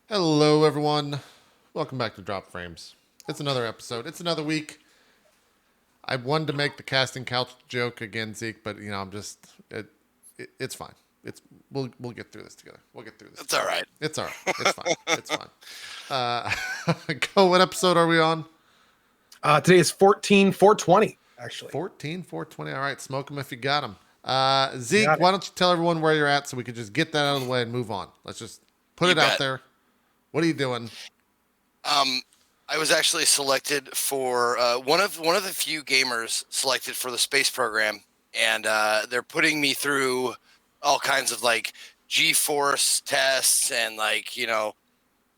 Hello, everyone. Welcome back to Drop Frames. It's another episode. It's another week. I wanted to make the casting couch joke again, Zeke, but I'm just it's fine. We'll get through this together. We'll get through this. It's all right. It's all right. It's fine. It's fine. Go. What episode are we on? Today is 14/4/20, actually. 14/4/20. All right, smoke them if you got them. Zeke, why don't you tell everyone where you're at so we could just get that out of the way and move on? Let's just put it out there. What are you doing? I was actually selected for one of the few gamers selected for the space program, and they're putting me through all kinds of like G-force tests and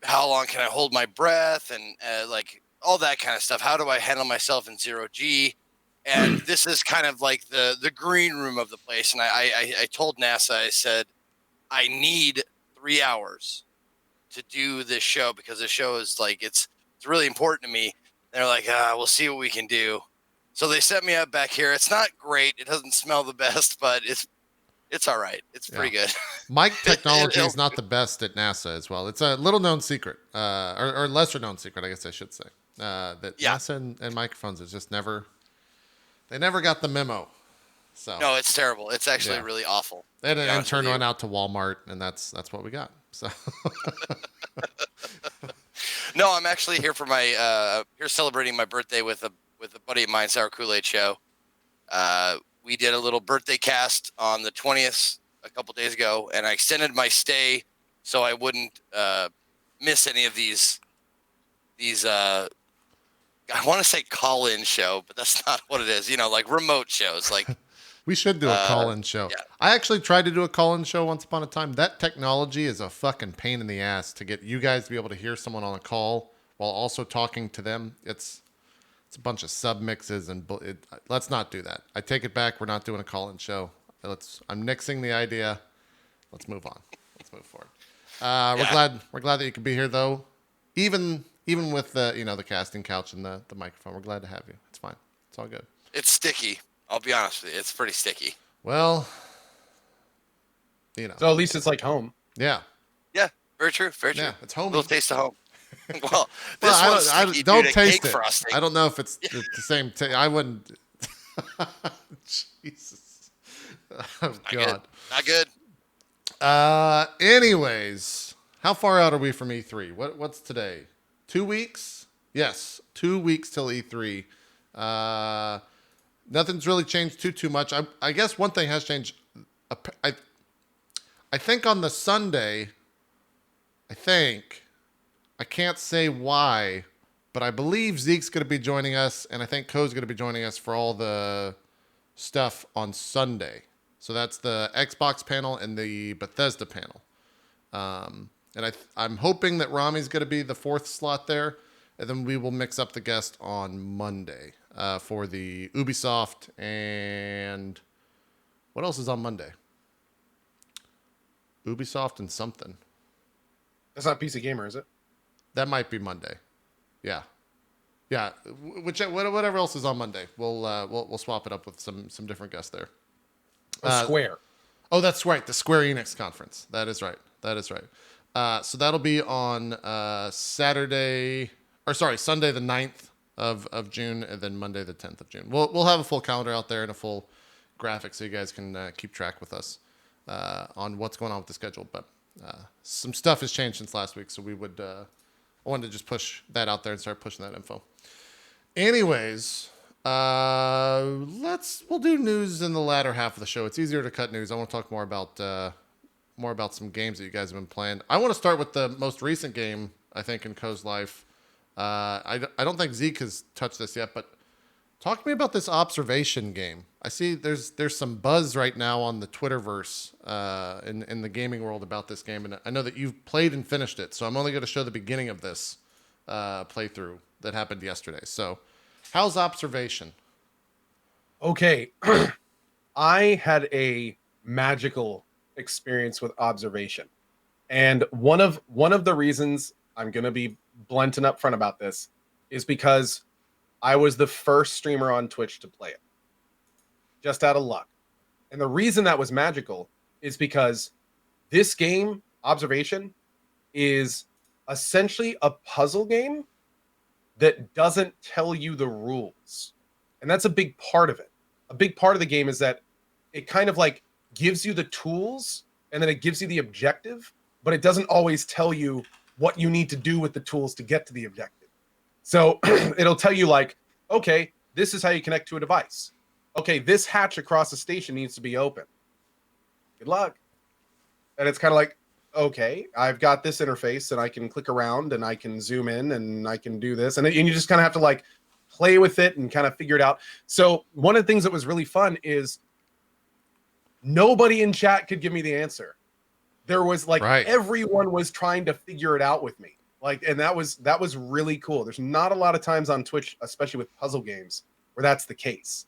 how long can I hold my breath and like all that kind of stuff. How do I handle myself in 0G? And this is kind of like the green room of the place. And I told NASA, I said, I need 3 hours to do this show because the show is like it's really important to me. They're like, we'll see what we can do. So they set me up back here. It's not great. It doesn't smell the best, but it's all right. It's pretty good. Mic technology is not the best at NASA as well. It's a little known secret, or lesser known secret, I guess I should say. That NASA and microphones is just they never got the memo. So no, it's terrible. It's actually really awful. They had an intern went out to Walmart, and that's what we got. So no, I'm actually here for my here celebrating my birthday with a buddy of mine, Sour Kool-Aid Show. We did a little birthday cast on the 20th a couple days ago, and I extended my stay so I wouldn't miss any of these I want to say call-in show, but that's not what it is. Like remote shows. Like we should do a call-in show. Yeah. I actually tried to do a call-in show once upon a time. That technology is a fucking pain in the ass to get you guys to be able to hear someone on a call while also talking to them. It's a bunch of sub mixes and let's not do that. I take it back. We're not doing a call-in show. I'm nixing the idea. Let's move on. Let's move forward. We're glad that you could be here though. Even with the casting couch and the microphone, we're glad to have you. It's fine. It's all good. It's sticky. I'll be honest with you. It's pretty sticky. Well, So at least it's like home. Yeah. Yeah. Very true. Very true. Yeah, it's home. A little taste of home. Well, don't taste it. I don't know if it's the same. I wouldn't. Jesus. Oh God. Not good. Anyways, how far out are we from E3? What's today? 2 weeks? Yes, 2 weeks till E3. Nothing's really changed too much. I guess one thing has changed. I think on the Sunday. I can't say why, but I believe Zeke's going to be joining us, and I think Co's going to be joining us for all the stuff on Sunday. So that's the Xbox panel and the Bethesda panel. And I'm hoping that Rami's going to be the fourth slot there, and then we will mix up the guest on Monday for the Ubisoft and what else is on Monday? Ubisoft and something. That's not PC Gamer, is it? That might be Monday. Yeah. Whatever else is on Monday, we'll swap it up with some different guests there. Square. Oh, that's right. The Square Enix conference. That is right. So that'll be on Sunday the 9th of June, and then Monday the 10th of June. We'll have a full calendar out there and a full graphic so you guys can keep track with us on what's going on with the schedule. But some stuff has changed since last week, so I wanted to just push that out there and start pushing that info. Anyways, we'll do news in the latter half of the show. It's easier to cut news. I want to talk more about some games that you guys have been playing. I want to start with the most recent game, I think, in Co's life. I don't think Zeke has touched this yet, but talk to me about this Observation game. I see there's some buzz right now on the Twitterverse in the gaming world about this game, and I know that you've played and finished it, so I'm only going to show the beginning of this playthrough that happened yesterday. So, how's Observation? Okay, I had a magical experience with Observation, and one of the reasons I'm going to be blunt and upfront about this is because I was the first streamer on Twitch to play it. Just out of luck. And the reason that was magical is because this game, Observation, is essentially a puzzle game that doesn't tell you the rules. And that's a big part of it. A big part of the game is that it kind of like gives you the tools and then it gives you the objective, but it doesn't always tell you what you need to do with the tools to get to the objective. So it'll tell you like, okay, this is how you connect to a device. Okay, this hatch across the station needs to be open. Good luck. And it's kind of like, okay, I've got this interface and I can click around and I can zoom in and I can do this. And you just kind of have to like play with it and kind of figure it out. So one of the things that was really fun is nobody in chat could give me the answer. There was like everyone was trying to figure it out with me. Like, and that was really cool. There's not a lot of times on Twitch, especially with puzzle games, where that's the case.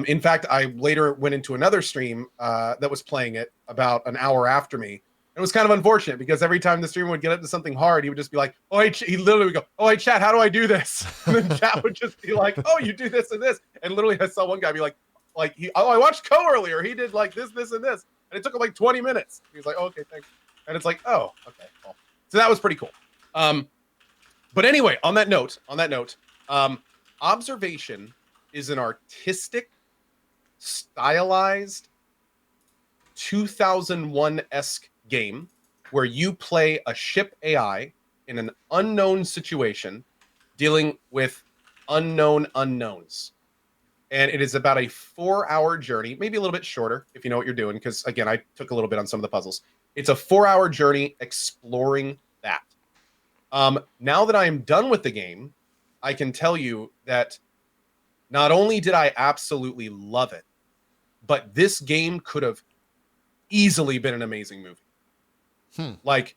In fact, I later went into another stream that was playing it about an hour after me. It was kind of unfortunate because every time the streamer would get up to something hard, he would just be like, "Oh, hey, he literally would go, oh, hey, chat, how do I do this?" And then chat would just be like, "Oh, you do this and this." And literally, I saw one guy be like I watched Co earlier. He did like this, this, and this, and it took him like 20 minutes. He was like, oh, "Okay, thanks." And it's like, "Oh, okay, cool." So that was pretty cool. But anyway, on that note, Observation is an artistic, stylized 2001-esque game where you play a ship AI in an unknown situation dealing with unknown unknowns. And it is about a 4-hour journey, maybe a little bit shorter if you know what you're doing, because again, I took a little bit on some of the puzzles. It's a 4-hour journey exploring that. Now that I am done with the game, I can tell you that not only did I absolutely love it, but this game could have easily been an amazing movie. Like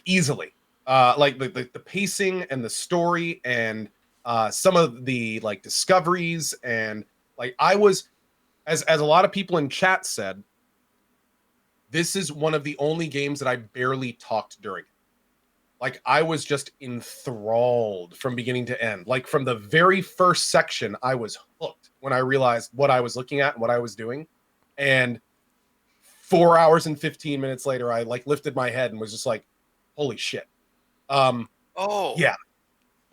easily. Like the pacing and the story and some of the like discoveries and like I was as a lot of people in chat said, this is one of the only games that I barely talked during. Like I was just enthralled from beginning to end. Like from the very first section, I was hooked when I realized what I was looking at and what I was doing. And 4 hours and 15 minutes later, I like lifted my head and was just like, holy shit. Yeah.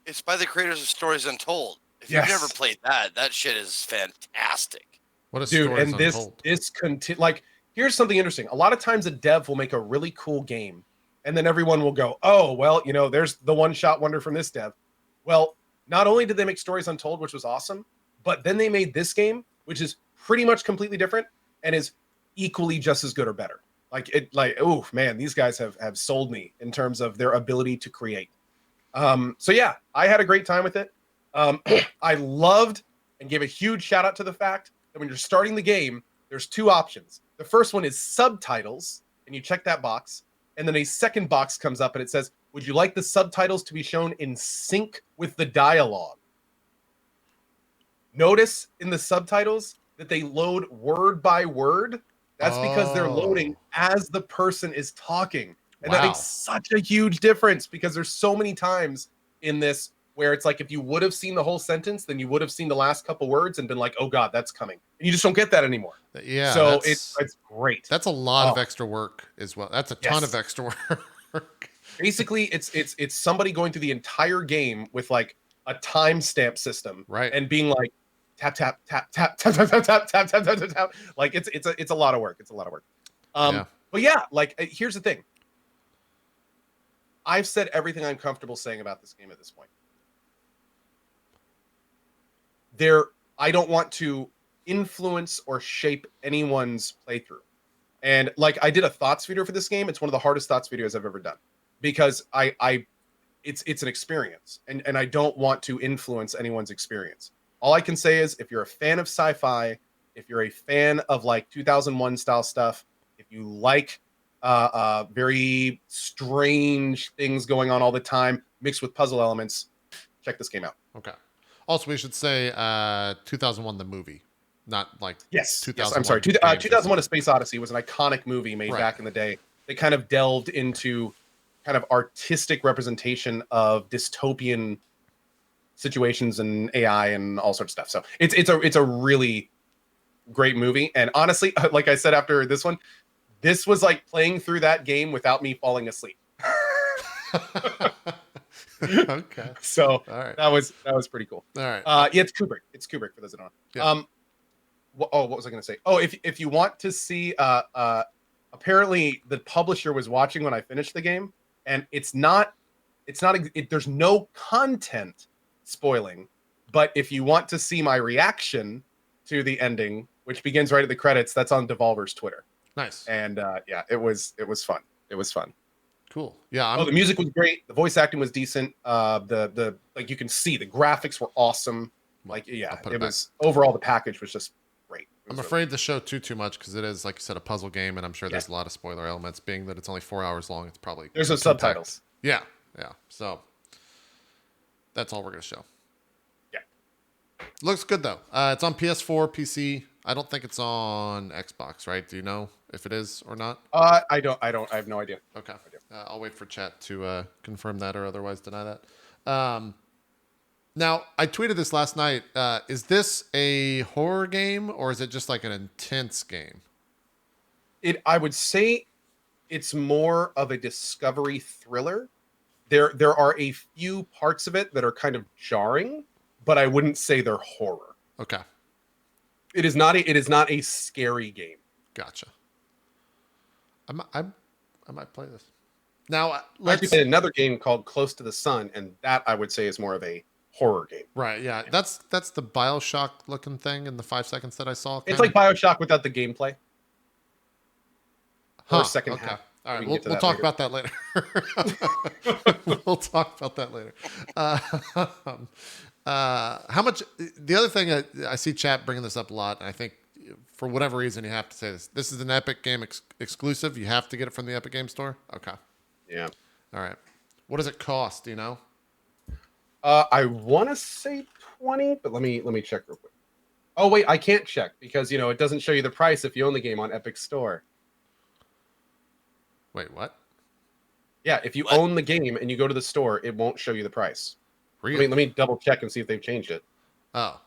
It's by the creators of Stories Untold. If you've never played that shit is fantastic. What a Stories and Untold. Like, here's something interesting. A lot of times a dev will make a really cool game, and then everyone will go, oh, well, you know, there's the one-shot wonder from this dev. Well, not only did they make Stories Untold, which was awesome, but then they made this game, which is pretty much completely different and is equally just as good or better. Oh man, these guys have sold me in terms of their ability to create. So yeah, I had a great time with it. I loved and gave a huge shout out to the fact that when you're starting the game, there's two options. The first one is subtitles, and you check that box, and then a second box comes up and it says, would you like the subtitles to be shown in sync with the dialogue? Notice in the subtitles that they load word by word. That's because they're loading as the person is talking. And that makes such a huge difference because there's so many times in this where it's like if you would have seen the whole sentence, then you would have seen the last couple words and been like, oh God, that's coming. And you just don't get that anymore. Yeah. So it's great. That's a lot of extra work as well. That's a ton of extra work. Basically, it's somebody going through the entire game with like a timestamp system. Right. And being like, tap, tap, tap, tap, tap, tap, tap, tap, tap, tap, tap, tap. Like it's a lot of work. It's a lot of work. But yeah, like here's the thing. I've said everything I'm comfortable saying about this game at this point. I don't want to influence or shape anyone's playthrough. And like I did a thoughts video for this game. It's one of the hardest thoughts videos I've ever done because it's an experience and I don't want to influence anyone's experience. All I can say is if you're a fan of sci-fi, if you're a fan of like 2001 style stuff, if you like very strange things going on all the time mixed with puzzle elements, check this game out. Okay. Also, we should say 2001 the movie, not like 2001. Yes, I'm sorry. 2001: A Space Odyssey was an iconic movie made back in the day. They kind of delved into kind of artistic representation of dystopian situations and AI and all sorts of stuff. So it's a really great movie. And honestly, like I said after this one, this was like playing through that game without me falling asleep. Okay. So All right. that was pretty cool. All right. Yeah, it's Kubrick. It's Kubrick for those that don't know. Yeah. What was I going to say? Oh, if you want to see, apparently the publisher was watching when I finished the game, and there's no content spoiling, but if you want to see my reaction to the ending, which begins right at the credits, that's on Devolver's Twitter. Nice. And yeah, it was fun. It was fun. Cool. Yeah. The music was great. The voice acting was decent. The like you can see the graphics were awesome. Like yeah, it was overall the package was just great. I'm afraid to show too much because it is, like you said, a puzzle game, and I'm sure there's a lot of spoiler elements. Being that it's only 4 hours long, it's probably there's no subtitles. Yeah. So that's all we're gonna show. Yeah. Looks good though. It's on PS4, PC. I don't think it's on Xbox, right? Do you know if it is or not? I have no idea. Okay. I'll wait for chat to confirm that or otherwise deny that. Now, I tweeted this last night. Is this a horror game or is it just like an intense game? I would say it's more of a discovery thriller. There are a few parts of it that are kind of jarring, but I wouldn't say they're horror. Okay. It is not a scary game. Gotcha. I might play this. Now, let's play another game called Close to the Sun, and that I would say is more of a horror game. Right, yeah. That's the BioShock looking thing in the 5 seconds that I saw. It's like BioShock without the gameplay. Huh, second okay. half. All right, we'll talk about that later. We'll talk about that later. How much? The other thing I see chat bringing this up a lot, and I think for whatever reason you have to say this. This is an Epic Game exclusive. You have to get it from the Epic Game Store. Okay. Yeah. All right. What does it cost? Do you know? I want to say 20, but let me check real quick. Oh wait, I can't check because it doesn't show you the price if you own the game on Epic Store. Wait, what? Yeah, if you own the game and you go to the store, it won't show you the price. Really? Let me double check and see if they've changed it. Oh.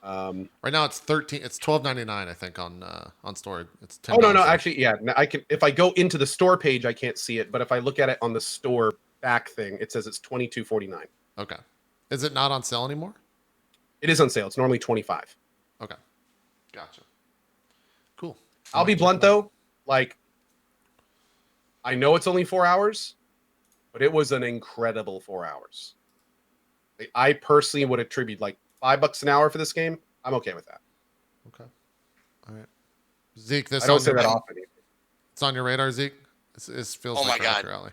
Right now it's $12.99 I think on store. It's $10. Oh no, actually yeah, I can if I go into the store page I can't see it, but if I look at it on the store back thing, it says it's $22.49. Okay. Is it not on sale anymore? It is on sale. It's normally $25. Okay. Gotcha. Cool. I'll be blunt though, like I know it's only 4 hours, but it was an incredible 4 hours. I personally would attribute like $5 an hour for this game. I'm okay with that. Okay. All right. Zeke, this I don't say that often. It's on your radar, Zeke. It feels like right up your alley.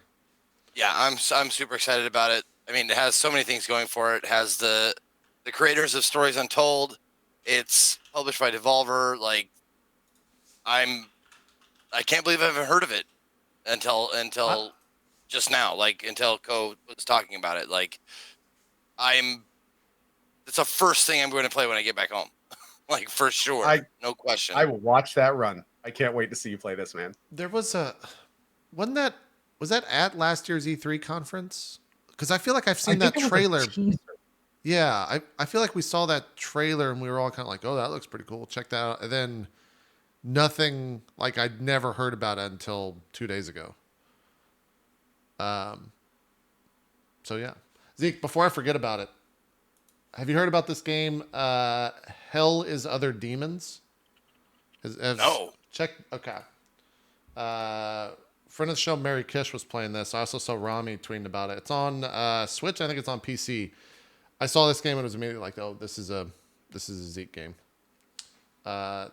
Yeah, I'm super excited about it. I mean, it has so many things going for it. It has the creators of Stories Untold. It's published by Devolver. Like, I can't believe I haven't heard of it until just now. Like until Ko was talking about it. Like, it's the first thing I'm going to play when I get back home. Like for sure, no question. I will watch that run. I can't wait to see you play this, man. There was was that at last year's E3 conference? Because I feel like I've seen that trailer. Yeah, I feel like we saw that trailer and we were all kind of like, oh, that looks pretty cool. Check that out. And then nothing, like I'd never heard about it until 2 days ago. So yeah. Zeke, before I forget about it, have you heard about this game, Hell is Other Demons? No. Check. Okay. Friend of the show, Mary Kish, was playing this. I also saw Rami tweeting about it. It's on Switch. I think it's on PC. I saw this game and was immediately like, oh, this is a Zeke game.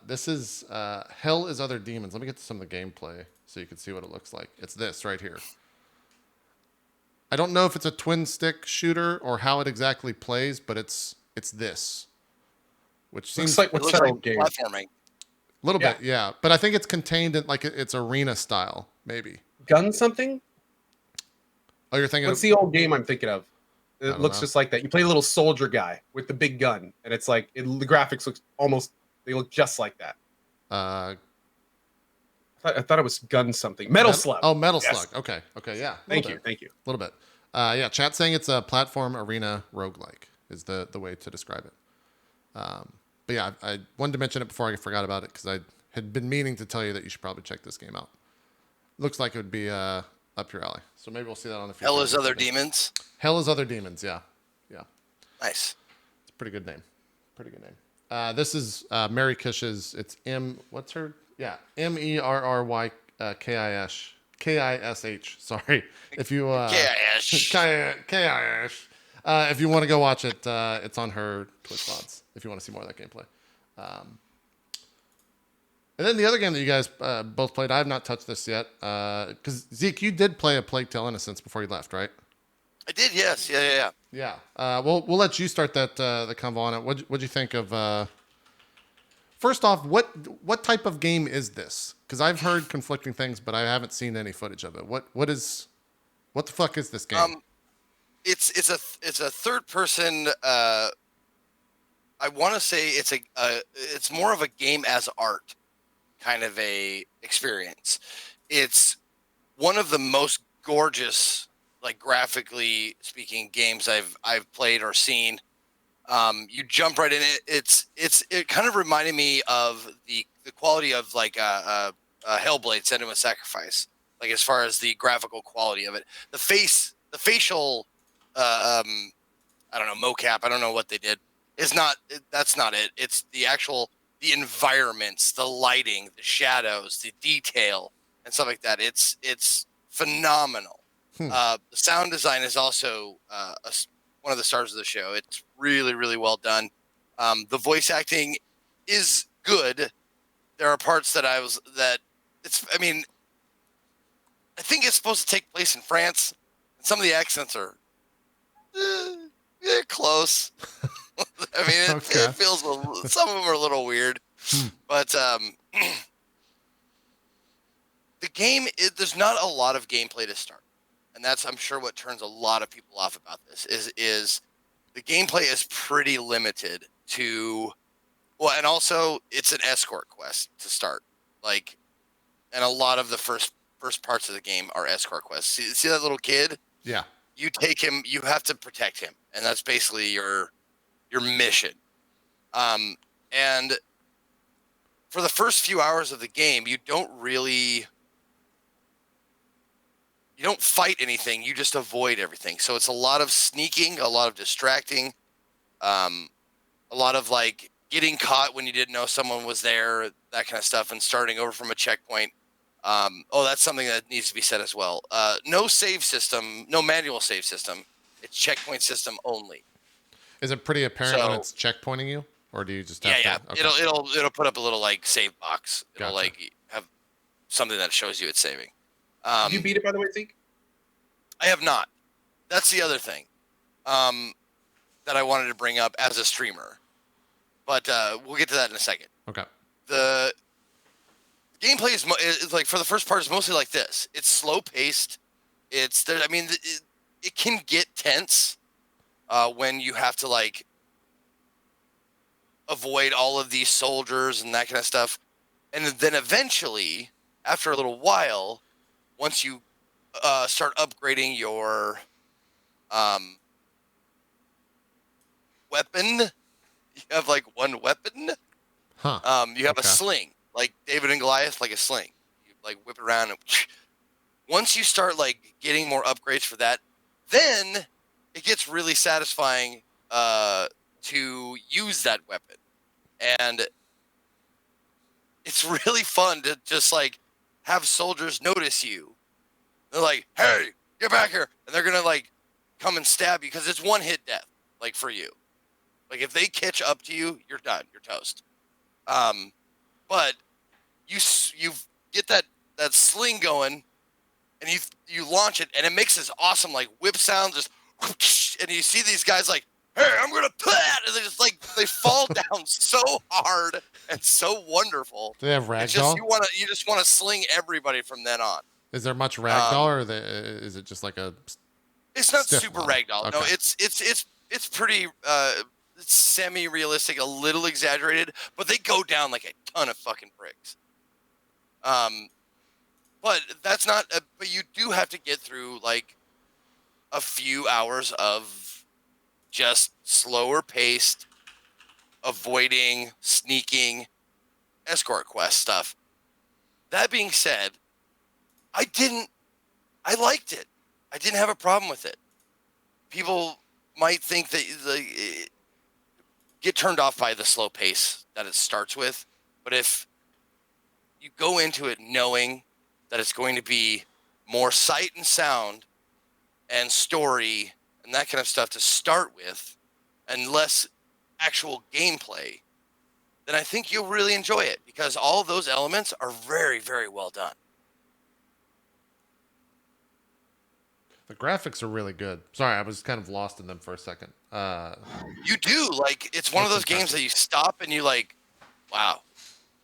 This is Hell is Other Demons. Let me get to some of the gameplay so you can see what it looks like. It's this right here. I don't know if it's a twin stick shooter or how it exactly plays, but it's this, which seems like what's that old game? Platforming. A little bit, yeah. But I think it's contained in like it's arena style, maybe. Gun something? Oh, you're thinking? What's the old game I'm thinking of? It looks just like that. You play a little soldier guy with the big gun, and it's like the graphics they look just like that. I thought it was gun something. Metal Slug. Oh, Metal Slug. Okay, yeah. Thank you. A little bit. Yeah, chat saying it's a platform arena roguelike is the way to describe it. But yeah, I wanted to mention it before I forgot about it because I had been meaning to tell you that you should probably check this game out. Looks like it would be a up your alley. So maybe we'll see that on the future. Hell is Other Demons. Hell is Other Demons. Yeah. Nice. It's a pretty good name. Pretty good name. This is Mary Kish's. It's What's her? Yeah, Merry Kish. Sorry, if you Kish. Kish. If you want to go watch it, it's on her Twitch VODs. If you want to see more of that gameplay. And then the other game that you guys both played, I have not touched this yet. Because Zeke, you did play A Plague Tale: Innocence before you left, right? I did, yes. Yeah. Yeah. We'll let you start that the convo on it. What'd you think of? First off, what type of game is this? Because I've heard conflicting things, but I haven't seen any footage of it. What the fuck is this game? It's a third person. I want to say it's more of a game as art kind of a experience. It's one of the most gorgeous, like graphically speaking, games I've played or seen. You jump right in it. It kind of reminded me of the quality of like Hellblade: Senua's Sacrifice, like as far as the graphical quality of it. The facial I don't know, mocap, I don't know what they did. That's not it. It's the environments, the lighting, the shadows, the detail, and stuff like that. It's phenomenal. The sound design is also one of the stars of the show. It's really, really well done. The voice acting is good. There are parts I think it's supposed to take place in France. And some of the accents are close. I mean, it feels some of them are a little weird, but the game there's not a lot of gameplay to start, and that's I'm sure what turns a lot of people off about this is the gameplay is pretty limited to and also it's an escort quest to start, like, and a lot of the first parts of the game are escort quests. See that little kid? Yeah. You take him, you have to protect him, and that's basically your mission. And for the first few hours of the game, you don't fight anything, you just avoid everything. So it's a lot of sneaking, a lot of distracting, a lot of like getting caught when you didn't know someone was there, that kind of stuff, and starting over from a checkpoint. That's something that needs to be said as well. No save system, no manual save system. It's checkpoint system only. Is it pretty apparent when it's checkpointing you, or do you just have to? Okay. It'll put up a little like save box. It'll Gotcha. like have something that shows you it's saving. Did you beat it, by the way, Zeke? I have not. That's the other thing that I wanted to bring up as a streamer, but we'll get to that in a second. Okay. The gameplay is like, for the first part, is mostly like this. It's slow paced. It's there. I mean, it can get tense when you have to like avoid all of these soldiers and that kind of stuff, and then eventually, after a little while, once you start upgrading your weapon, you have like one weapon. Huh. You have a sling, like David and Goliath, like a sling. You like whip it around, and once you start like getting more upgrades for that, then it gets really satisfying to use that weapon, and it's really fun to just like have soldiers notice you. They're like, "Hey, get back here!" and they're gonna like come and stab you because it's one hit death, like for you. Like if they catch up to you, you're done. You're toast. But you get that sling going, and you launch it, and it makes this awesome like whip sound, just, and you see these guys like, "Hey, I'm gonna put," and they just like they fall down so hard and so wonderful. Do they have ragdoll? You just want to sling everybody from then on. Is there much ragdoll, or is it just like a? It's not stiff super model? ragdoll. Okay. No, it's pretty it's semi-realistic, a little exaggerated, but they go down like a ton of fucking bricks. But that's not. But you do have to get through like a few hours of just slower paced, avoiding, sneaking, escort quest stuff. That being said, I I liked it. I didn't have a problem with it. People might think that get turned off by the slow pace that it starts with, but if you go into it knowing that it's going to be more sight and sound and story and that kind of stuff to start with, and less actual gameplay, then I think you'll really enjoy it, because all of those elements are very, very well done. The graphics are really good. Sorry, I was kind of lost in them for a second. You do, like, it's one of That's those games that you stop and you like, wow,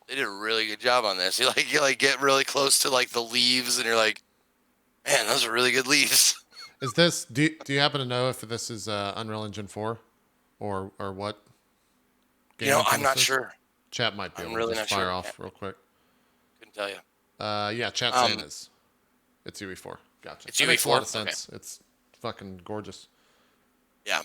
they did a really good job on this. You like get really close to like the leaves and you're like, man, those are really good leaves. Is this? Do you happen to know if this is Unreal Engine 4 or what? You know, I'm engine not this is? sure. Chat might be I'm able really to just not fire sure. off real quick. Couldn't tell you. Yeah, chat saying it's UE4. Gotcha. It's That makes a UE4? lot of sense. It's fucking gorgeous. Yeah.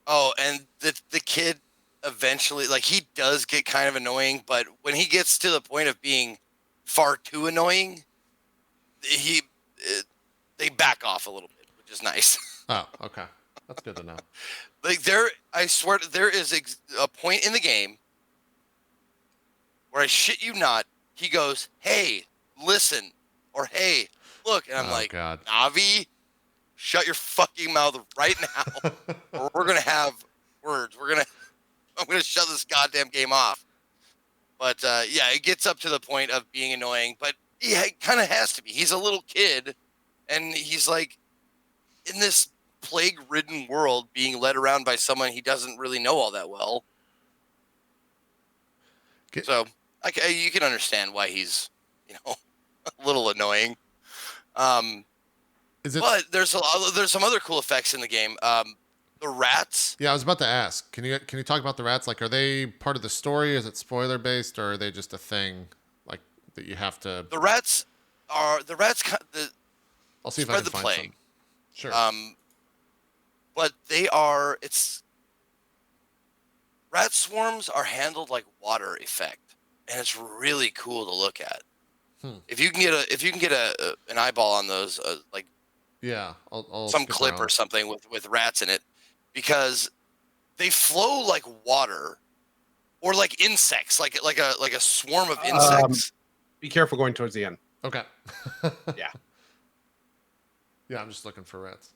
Oh, and the kid eventually, like, he does get kind of annoying, but when he gets to the point of being far too annoying, they back off a little bit, which is nice. Oh, okay. That's good to know. Like, I swear, there is a point in the game where, I shit you not, he goes, "Hey, listen," or "Hey, look," and I'm like, God. Navi, shut your fucking mouth right now, or we're gonna have words. I'm gonna shut this goddamn game off. But yeah, it gets up to the point of being annoying. But yeah, it kind of has to be. He's a little kid, and he's like in this plague-ridden world, being led around by someone he doesn't really know all that well. So you can understand why he's, a little annoying. But there's some other cool effects in the game. The rats. Yeah, I was about to ask. Can you talk about the rats? Like, are they part of the story? Is it spoiler based, or are they just a thing like that you have to? The rats. I'll see if I can the find plague. some. Sure. But rat swarms are handled like water effect, and it's really cool to look at. If you can get an eyeball on those, like, yeah, I'll some clip or something with rats in it, because they flow like water, or like insects, like a swarm of insects. Be careful going towards the end. Okay. Yeah. Yeah, I'm just looking for rats.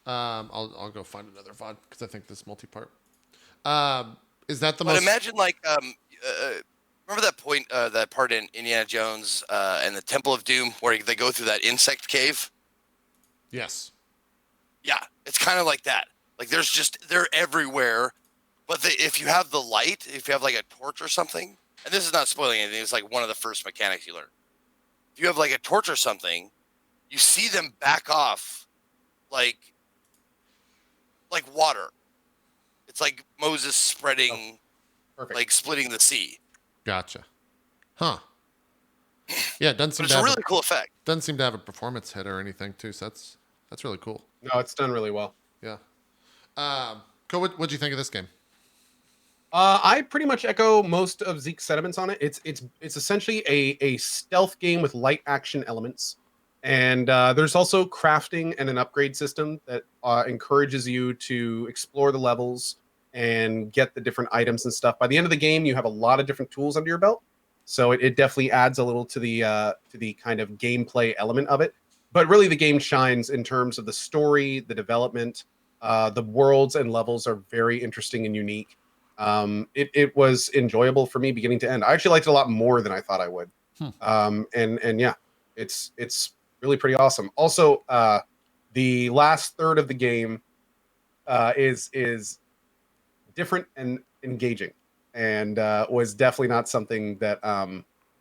I'll go find another VOD because I think this multi-part. Is that the most? But imagine, like, remember that part in Indiana Jones and the Temple of Doom where they go through that insect cave? Yes. Yeah, it's kind of like that. Like, they're everywhere. But if you have the light, if you have like a torch or something, and this is not spoiling anything, it's like one of the first mechanics you learn. If you have like a torch or something, you see them back off like water. It's like Moses spreading, like splitting the sea. Gotcha. Huh. Yeah, it doesn't seem it's a really cool effect. Doesn't seem to have a performance hit or anything too, so that's really cool. No, it's done really well. Yeah. Cool. What'd you think of this game? I pretty much echo most of Zeke's sentiments on it. It's essentially a stealth game with light action elements, and there's also crafting and an upgrade system that encourages you to explore the levels and get the different items and stuff. By the end of the game, you have a lot of different tools under your belt, so it definitely adds a little to the kind of gameplay element of it. But really, the game shines in terms of the story, the development, the worlds and levels are very interesting and unique. It was enjoyable for me beginning to end. I actually liked it a lot more than I thought I would. And yeah, it's really pretty awesome. Also, the last third of the game is different and engaging, and was definitely not something that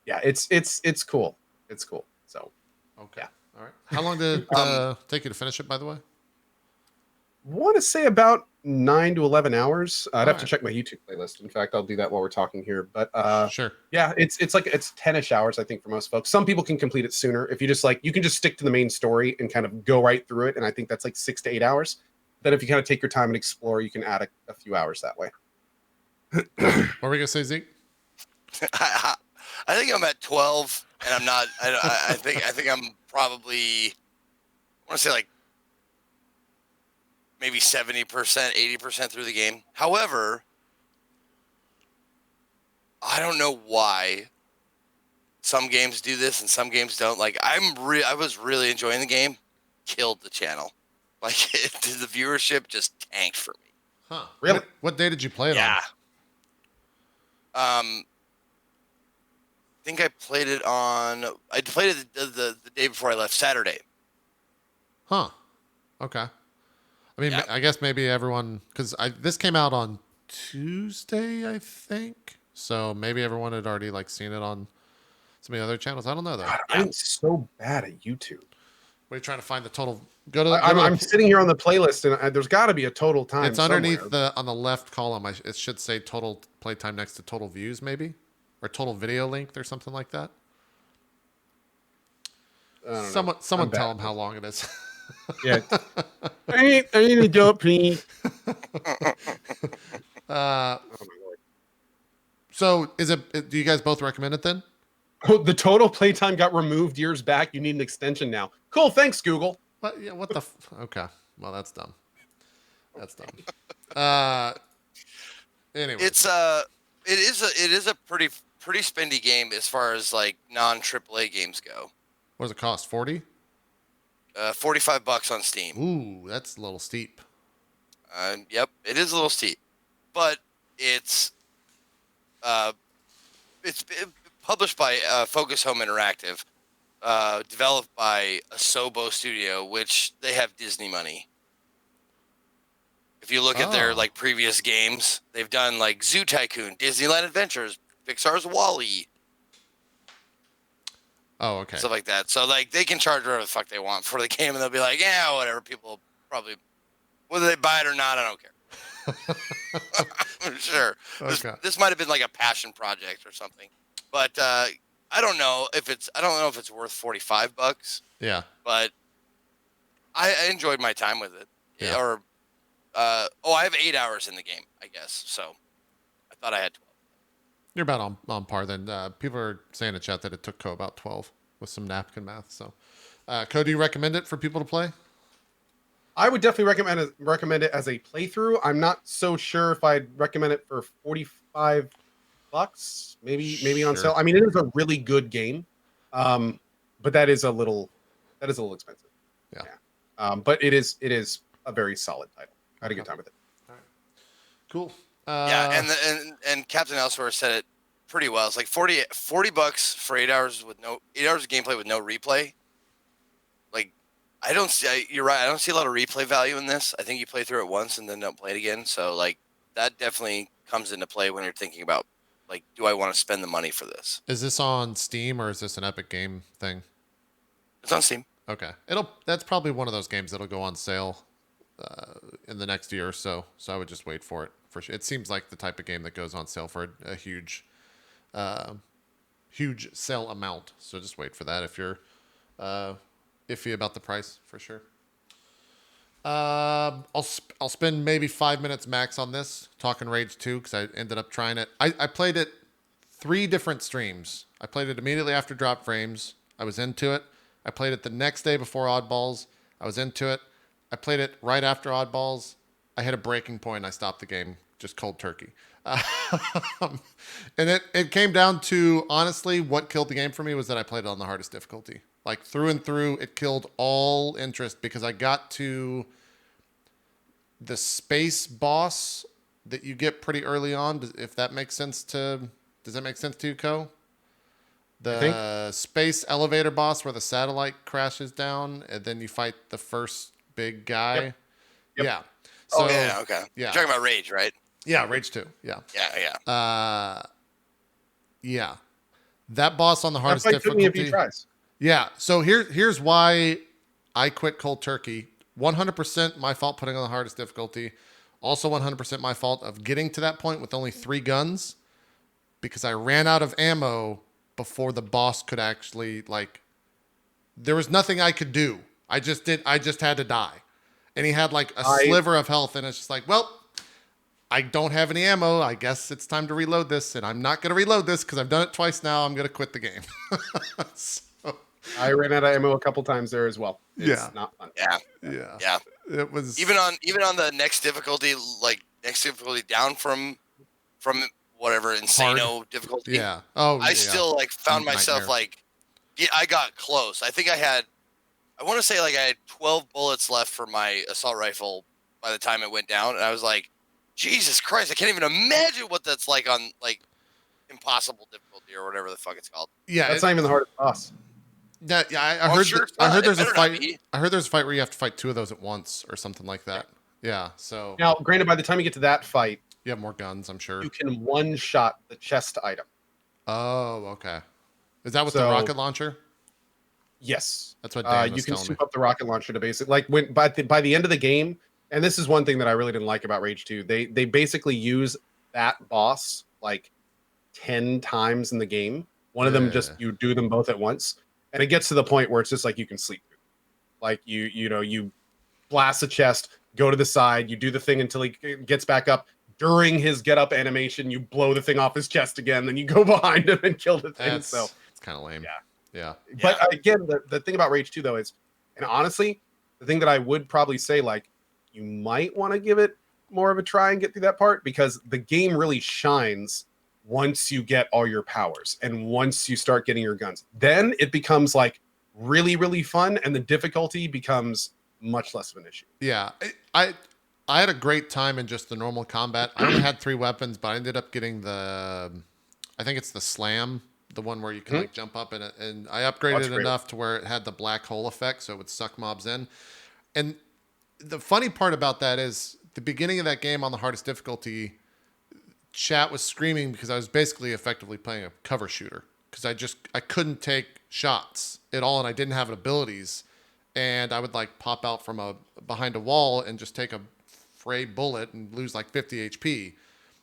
yeah, it's cool. It's cool. So okay, yeah. All right. How long did it take you to finish it, by the way? Want to say about 9 to 11 hours. I'd have to check my YouTube playlist. In fact, I'll do that while we're talking here. But sure. Yeah, it's 10ish hours, I think, for most folks. Some people can complete it sooner. If you just you can just stick to the main story and kind of go right through it. And I think that's like 6 to 8 hours. Then if you kind of take your time and explore, you can add a few hours that way. What were we gonna say, Zeke? I think I'm at 12. and I'm not. I think I'm probably. I want to say like maybe 70%, 80% through the game. However, I don't know why some games do this and some games don't. Like I was really enjoying the game, killed the channel. Like the viewership just tanked for me. Huh? Really? What day did you play it Yeah. on? I think I played it on. I played it the day before I left, Saturday. Huh? Okay. I mean, Yeah. I guess maybe everyone, because this came out on Tuesday, I think. So maybe everyone had already like seen it on some of the other channels. I don't know though. God, I'm so bad at YouTube. What are you trying to find the total? Go to. I'm sitting here on the playlist, and there's got to be a total time. It's underneath somewhere. on the left column. It should say total playtime next to total views, maybe, or total video length or something like that. Someone tell them how long it is. Yeah. I need a job, please. Uh, Oh my lord. so do you guys both recommend it then? Oh, the total playtime got removed years back. You need an extension now. Cool. Thanks, Google. But yeah, what the? Okay, well that's dumb. That's dumb. Anyway, It is a pretty spendy game as far as like non AAA games go. what does it cost? 40? $45 on Steam. Ooh, that's a little steep. Yep, it is a little steep, but it's published by Focus Home Interactive, developed by Asobo Studio, which they have Disney money. If you look at their like previous games, they've done like Zoo Tycoon, Disneyland Adventures, Pixar's WALL-E, Oh, okay. stuff like that. So like they can charge whatever the fuck they want for the game, and they'll be like, yeah, whatever. People probably, whether they buy it or not, I don't care. Sure. Okay. This might have been like a passion project or something, but I don't know if it's worth $45, Yeah. but I enjoyed my time with it. Yeah. Or I have 8 hours in the game, I guess. So I thought I had 12. You're about on par then. People are saying in chat that it took Co about 12 with some napkin math. So, Co, do you recommend it for people to play? I would definitely recommend it as a playthrough. I'm not so sure if I'd recommend it for $45. Maybe on Sure. sale. I mean, it is a really good game, but that is a little expensive. Yeah. But it is a very solid title. I had a good time with it. Cool. Yeah, and Captain Elsewhere said it pretty well. It's like $40 for 8 hours of gameplay with no replay. Like, you're right. I don't see a lot of replay value in this. I think you play through it once and then don't play it again. So like that definitely comes into play when you're thinking about like, do I want to spend the money for this? Is this on Steam or is this an Epic Game thing? It's on Steam. Okay. That's probably one of those games that'll go on sale in the next year or so. So I would just wait for it for sure. It seems like the type of game that goes on sale for a huge sale amount. So just wait for that if you're iffy about the price for sure. I'll spend maybe 5 minutes max on this talking Rage 2 because I ended up trying it. I played it 3 different streams. I played it immediately after Drop Frames. I was into it. I played it the next day before Oddballs. I was into it. I played it right after Oddballs. I hit a breaking point. I stopped the game, just cold turkey. And it came down to, honestly, what killed the game for me was that I played it on the hardest difficulty. Like, through and through, it killed all interest because I got to the space boss that you get pretty early on. If that makes sense to... Does that make sense to you, Co? The space elevator boss where the satellite crashes down and then you fight the first big guy. Yep. Yeah. So, Oh, yeah, okay. Yeah. You're talking about Rage, right? Yeah, Rage 2. Yeah. Yeah. Yeah. That boss on the That hardest fight took me a few difficulty. tries. Yeah. So here's why I quit cold turkey. 100% my fault putting on the hardest difficulty. Also 100% my fault of getting to that point with only 3 guns because I ran out of ammo before the boss could actually, like, there was nothing I could do. I just had to die. And he had like a sliver of health and it's just like, well, I don't have any ammo. I guess it's time to reload this, and I'm not going to reload this because I've done it twice now. I'm going to quit the game. So, I ran out of ammo a couple times there as well. It's Yeah. not fun. yeah. It was Even on the next difficulty, like next difficulty down from whatever insano difficulty. Yeah. Oh, I still like found myself Nightmare. like, yeah, I got close. I think I want to say like I had 12 bullets left for my assault rifle by the time it went down, and I was like, Jesus Christ, I can't even imagine what that's like on like impossible difficulty or whatever the fuck it's called. Yeah. That's not even the hardest boss. Yeah, I Well, I'm heard. sure it's I not. heard there's It a better not fight. be. I heard there's a fight where you have to fight 2 of those at once or something like that. Yeah. So Now, granted, by the time you get to that fight, you have more guns, I'm sure. you can one-shot the chest item. Oh, okay. Is that with the So- rocket launcher? Yes. That's what Dan You was can telling me. soup up the rocket launcher to basically like when by the end of the game, and this is one thing that I really didn't like about Rage 2. They basically use that boss like 10 times in the game. One of them just you do them both at once, and it gets to the point where it's just like you can sleep. Like you blast the chest, go to the side, you do the thing until he gets back up. During his get up animation, you blow the thing off his chest again, then you go behind him and kill the thing. It's kind of lame. Yeah. Yeah. But again, the thing about Rage 2 though is, and honestly, the thing that I would probably say, like, you might want to give it more of a try and get through that part, because the game really shines once you get all your powers and once you start getting your guns. Then it becomes like really, really fun, and the difficulty becomes much less of an issue. Yeah. I had a great time in just the normal combat. I only had 3 weapons, but I ended up getting I think it's the slam, the one where you can like jump up in it, and I upgraded it enough to where it had the black hole effect, so it would suck mobs in. And the funny part about that is the beginning of that game on the hardest difficulty, chat was screaming because I was basically effectively playing a cover shooter because I couldn't take shots at all, and I didn't have abilities, and I would like pop out from behind a wall and just take a fray bullet and lose like 50 HP.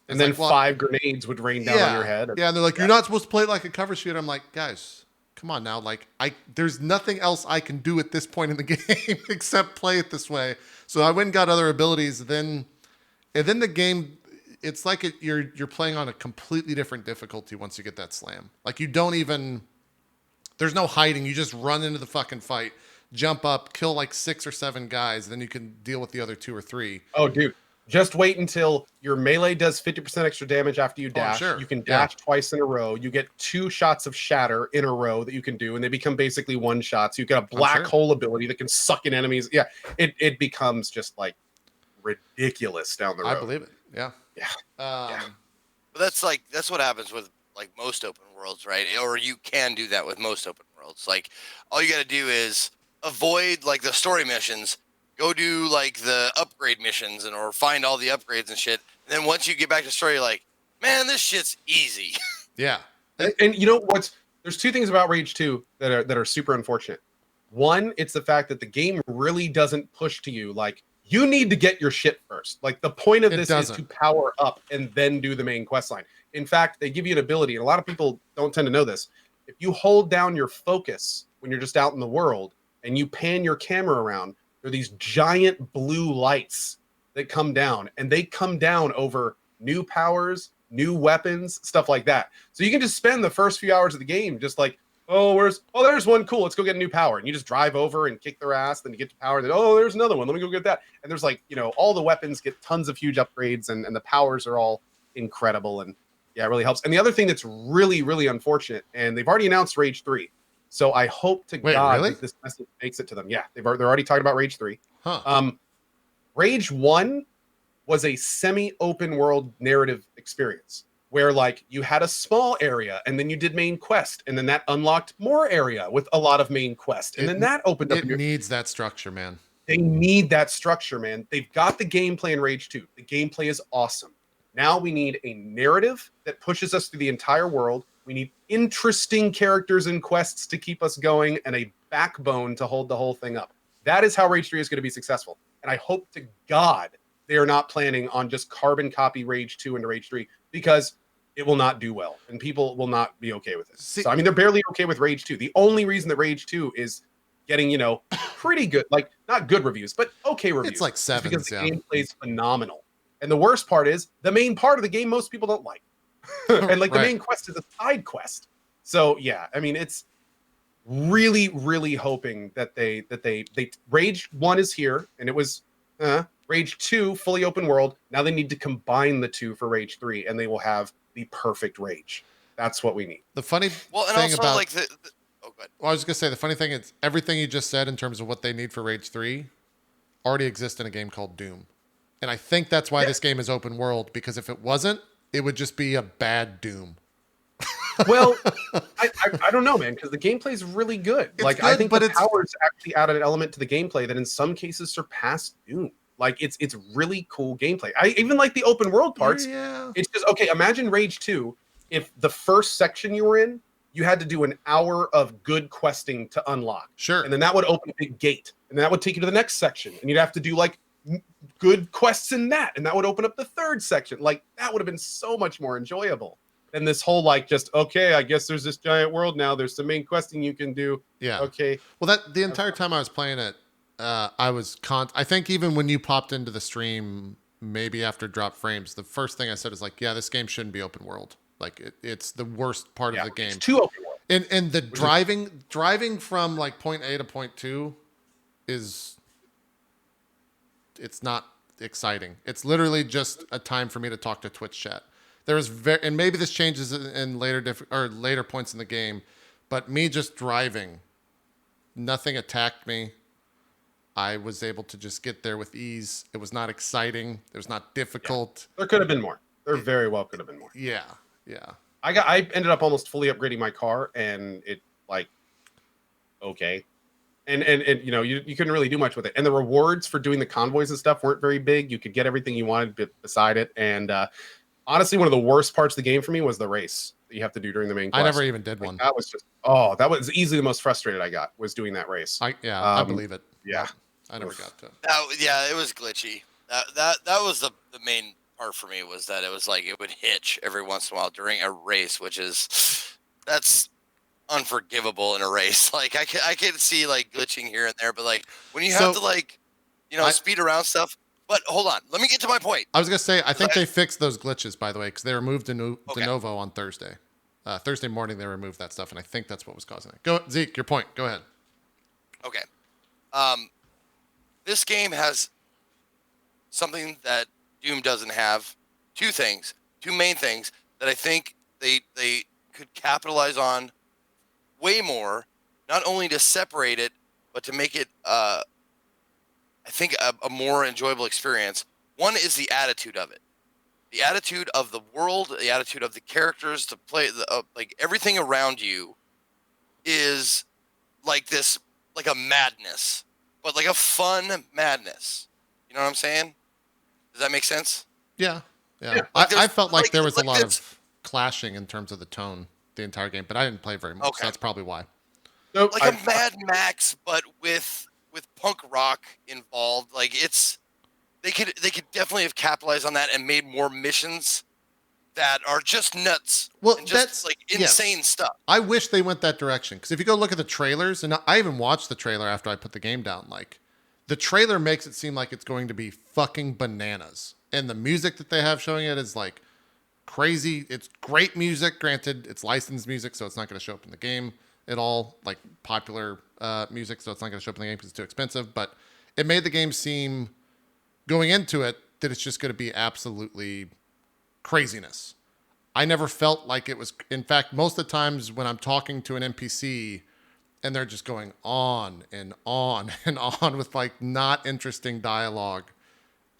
And then 5 grenades would rain down on your head. Yeah, and they're like, you're not supposed to play it like a cover shooter. I'm like, guys, come on now. Like, there's nothing else I can do at this point in the game except play it this way. So I went and got other abilities. And then the game, it's like you're playing on a completely different difficulty once you get that slam. Like, you don't even, there's no hiding. You just run into the fucking fight, jump up, kill like 6 or 7 guys, then you can deal with the other 2 or 3. Oh, dude. Just wait until your melee does 50% extra damage after you dash. Sure. You can dash twice in a row. You get 2 shots of shatter in a row that you can do, and they become basically one shots. You get a black hole ability that can suck in enemies. Yeah, it becomes just like ridiculous down the road. I believe it. Yeah. Yeah. But that's what happens with like most open worlds, right? Or you can do that with most open worlds. Like all you got to do is avoid like the story missions. Go do like the upgrade missions or find all the upgrades and shit. And then once you get back to story, you're like, man, this shit's easy. Yeah. And you know there's 2 things about Rage 2 that are super unfortunate. One, it's the fact that the game really doesn't push to you like you need to get your shit first. Like the point of this is to power up and then do the main quest line. In fact, they give you an ability, and a lot of people don't tend to know this. If you hold down your focus when you're just out in the world and you pan your camera around, there are these giant blue lights that come down, and they come down over new powers, new weapons, stuff like that. So you can just spend the first few hours of the game just like, there's one, cool, let's go get a new power. And you just drive over and kick their ass, then you get to power, and then, there's another one, let me go get that. And there's like, all the weapons get tons of huge upgrades, and the powers are all incredible, and yeah, it really helps. And the other thing that's really, really unfortunate, and they've already announced Rage 3. So I hope to God that this message makes it to them. Yeah, they're already talking about Rage 3. Huh. Rage 1 was a semi-open world narrative experience where like you had a small area and then you did main quest, and then that unlocked more area with a lot of main quest, and then that opened up. It needs that structure, man. They need that structure, man. They've got the gameplay in Rage 2. The gameplay is awesome. Now we need a narrative that pushes us through the entire world. We need interesting characters and quests to keep us going, and a backbone to hold the whole thing up. That is how Rage 3 is going to be successful. And I hope to God they are not planning on just carbon copy Rage 2 into Rage 3, because it will not do well, and people will not be okay with it. So, I mean, they're barely okay with Rage 2. The only reason that Rage 2 is getting, pretty good, like not good reviews, but okay reviews. It's like 7s, because the gameplay is phenomenal. And the worst part is the main part of the game most people don't like. And like the Right. main quest is a side quest. So yeah, I mean it's really, really hoping that they Rage 1 is here, and it was Rage 2 fully open world. Now they need to combine the two for Rage 3, and they will have the perfect Rage. That's what we need. The funny Well, and thing also about like oh, good. well, I was gonna say the funny thing is everything you just said in terms of what they need for Rage 3 already exists in a game called Doom. And I think that's why this game is open world, because if it wasn't, it would just be a bad Doom. Well, I don't know, man, because the gameplay is really good. It's Like good, I think but the it's- powers actually added an element to the gameplay that in some cases surpassed Doom. Like it's really cool gameplay. I even like the open world parts. Yeah. It's just okay. Imagine Rage 2 if the first section you were in, you had to do an hour of good questing to unlock. Sure. And then that would open a big gate. And that would take you to the next section. And you'd have to do like good quests in that. And that would open up the third section. Like that would have been so much more enjoyable than this whole like just, okay, I guess there's this giant world now. There's some main questing you can do. Yeah. Okay. Well, that the entire time I was playing it, I was I think even when you popped into the stream, maybe after drop frames, the first thing I said is like, yeah, this game shouldn't be open world. Like it's the worst part of the game. It's too open world. And the driving from like point A to point 2 is it's not exciting. It's literally just a time for me to talk to Twitch chat. There was and maybe this changes in later points in the game, but me just driving, nothing attacked me. I was able to just get there with ease. It was not exciting. It was not difficult. There could have been more. There very well could have been more. Yeah. Yeah. I ended up almost fully upgrading my car, and it like okay. And you know, you couldn't really do much with it. And the rewards for doing the convoys and stuff weren't very big. You could get everything you wanted beside it. And honestly, one of the worst parts of the game for me was the race that you have to do during the main quest. I never even did one. That was just that was easily the most frustrated I got, was doing that race. I believe it. Yeah. I never got to. Yeah, it was glitchy. That was the main part for me, was that it was like it would hitch every once in a while during a race, which is that's unforgivable in a race. Like I can see like glitching here and there, but like when you have to like, you know, speed around stuff. But hold on, let me get to my point. I was gonna say I think they fixed those glitches, by the way, because they removed de novo on Thursday. Thursday morning they removed that stuff, and I think that's what was causing it. Go Zeke, your point. Go ahead. Okay. This game has something that Doom doesn't have. Two main things that I think they could capitalize on way more, not only to separate it, but to make it, I think, a more enjoyable experience. One is the attitude of it. The attitude of the world, the attitude of the characters, to play, like everything around you is like this, like a madness, but like a fun madness. You know what I'm saying? Does that make sense? Yeah. Yeah. I felt like there was a lot this- of clashing in terms of the tone the entire game, but I didn't play very much, so that's probably why. So Like a Mad Max, but with punk rock involved. Like they could definitely have capitalized on that and made more missions that are just nuts. Well, and just that's like insane stuff. I wish they went that direction, because if you go look at the trailers, and I even watched the trailer after I put the game down, like the trailer makes it seem like it's going to be fucking bananas, and the music that they have showing it is like crazy. It's great music. Granted, it's licensed music, so it's not going to show up in the game at all, like popular music, so it's not going to show up in the game because it's too expensive. But it made the game seem, going into it, that it's just going to be absolutely craziness. I never felt like it was. In fact, most of the times when I'm talking to an NPC and they're just going on and on and on with like not interesting dialogue,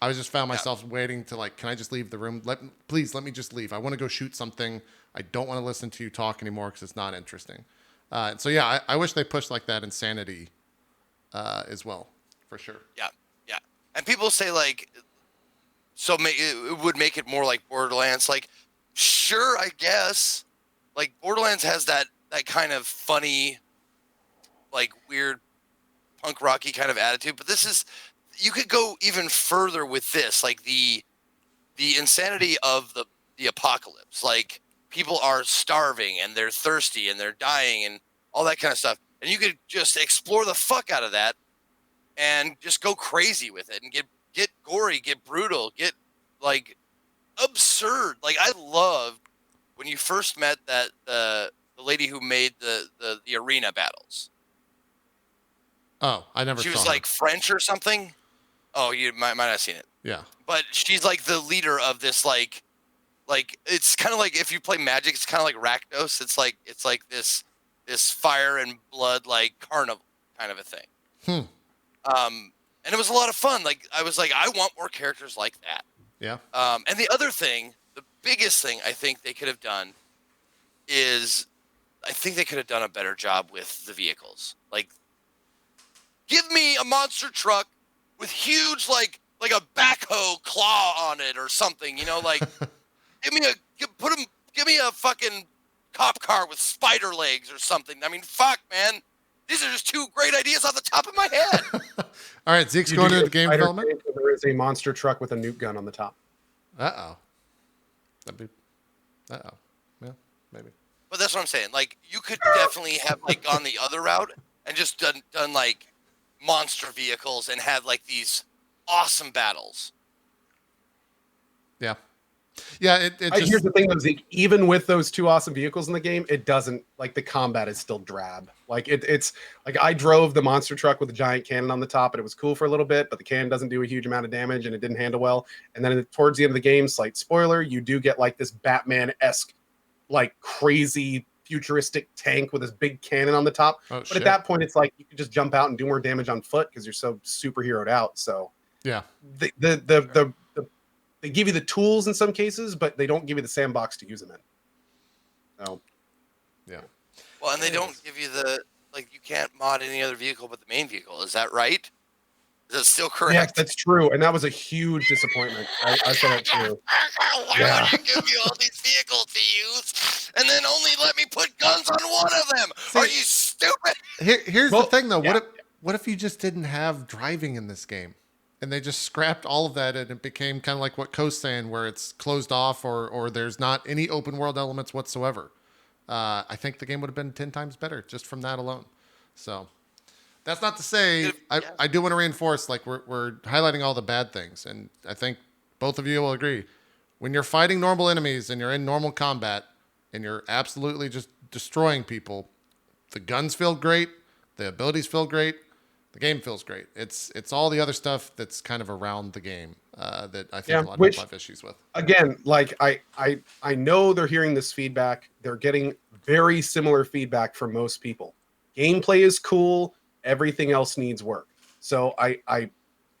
I just found myself waiting to like, can I just leave the room? Please let me just leave. I want to go shoot something. I don't want to listen to you talk anymore because it's not interesting. So yeah, I wish they pushed like that insanity as well, for sure. Yeah. And people say like, so it would make it more like Borderlands. Like, sure, I guess. Like Borderlands has that kind of funny, like weird punk rocky kind of attitude, but this is, you could go even further with this, like the insanity of the apocalypse. Like people are starving and they're thirsty and they're dying and all that kind of stuff, and you could just explore the fuck out of that and just go crazy with it and get gory, get brutal, get like absurd. Like I loved when you first met that the lady who made the arena battles. Oh, I never She saw was her. like French or something. Oh, you might not have seen it. Yeah. But she's like the leader of this like it's kind of like if you play Magic, it's kind of like Rakdos. It's like this fire and blood like carnival kind of a thing. And it was a lot of fun. Like I was like, I want more characters like that. Yeah. And the other thing, the biggest thing I think they could have done is I think they could have done a better job with the vehicles. Like, give me a monster truck with huge like a backhoe claw on it or something. You know, like give me a fucking cop car with spider legs or something. I mean, fuck, man. These are just two great ideas off the top of my head. All right, Zeke's going into game development. There is a monster truck with a nuke gun on the top. Uh-oh. Yeah, maybe. But that's what I'm saying. Like, you could definitely have like gone the other route and just done like monster vehicles and had like these awesome battles. Yeah. Yeah, Here's the thing though, Zeke, even with those two awesome vehicles in the game, it doesn't, like, the combat is still drab. Like it's like I drove the monster truck with a giant cannon on the top and it was cool for a little bit, but the cannon doesn't do a huge amount of damage and it didn't handle well. And then towards the end of the game, slight spoiler, you do get like this Batman-esque, like crazy futuristic tank with this big cannon on the top. But at that point, it's like you can just jump out and do more damage on foot because you're so superheroed out. So yeah, they give you the tools in some cases, but they don't give you the sandbox to use them in. So, yeah. Well, and they don't give you you can't mod any other vehicle but the main vehicle. Is that right? Is that still correct? Yes, that's true. And that was a huge disappointment. I saw that too. Why would you give me all these vehicles to use and then only let me put guns on one of them? Are you stupid? Here's the thing, though. What if you just didn't have driving in this game? And they just scrapped all of that and it became kind of like what Coast's saying, where it's closed off or there's not any open world elements whatsoever. I think the game would have been 10 times better just from that alone. So that's not to say I do want to reinforce, like we're highlighting all the bad things. And I think both of you will agree. When you're fighting normal enemies and you're in normal combat and you're absolutely just destroying people, the guns feel great. The abilities feel great. The game feels great. It's all the other stuff that's kind of around the game that I think a lot of people have issues with. Again, like I know they're hearing this feedback. They're getting very similar feedback from most people. Gameplay is cool. Everything else needs work. So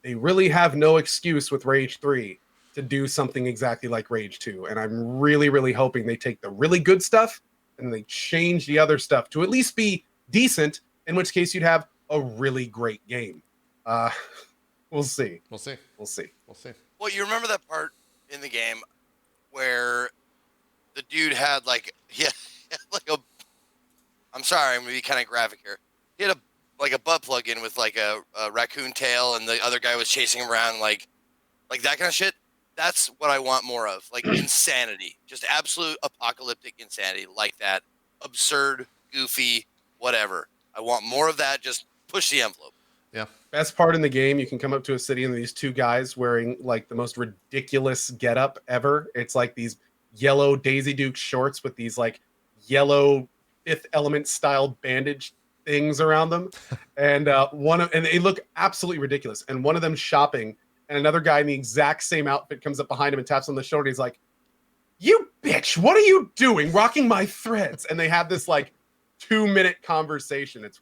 they really have no excuse with Rage 3 to do something exactly like Rage 2. And I'm really, really hoping they take the really good stuff and they change the other stuff to at least be decent, in which case you'd have a really great game. We'll see. We'll see. Well, you remember that part in the game where the dude had like I'm sorry, I'm gonna be kind of graphic here. He had a butt plug in with like a raccoon tail, and the other guy was chasing him around like that kind of shit. That's what I want more of, like insanity, just absolute apocalyptic insanity, like that, absurd, goofy, whatever. I want more of that. Just push the envelope. Yeah. Best part in the game, you can come up to a city and these two guys wearing like the most ridiculous getup ever. It's like these yellow Daisy Duke shorts with these like yellow Fifth Element style bandage things around them, and and they look absolutely ridiculous. And one of them shopping, and another guy in the exact same outfit comes up behind him and taps on the shoulder. He's like, "You bitch! What are you doing? Rocking my threads!" And they have this like 2-minute conversation. It's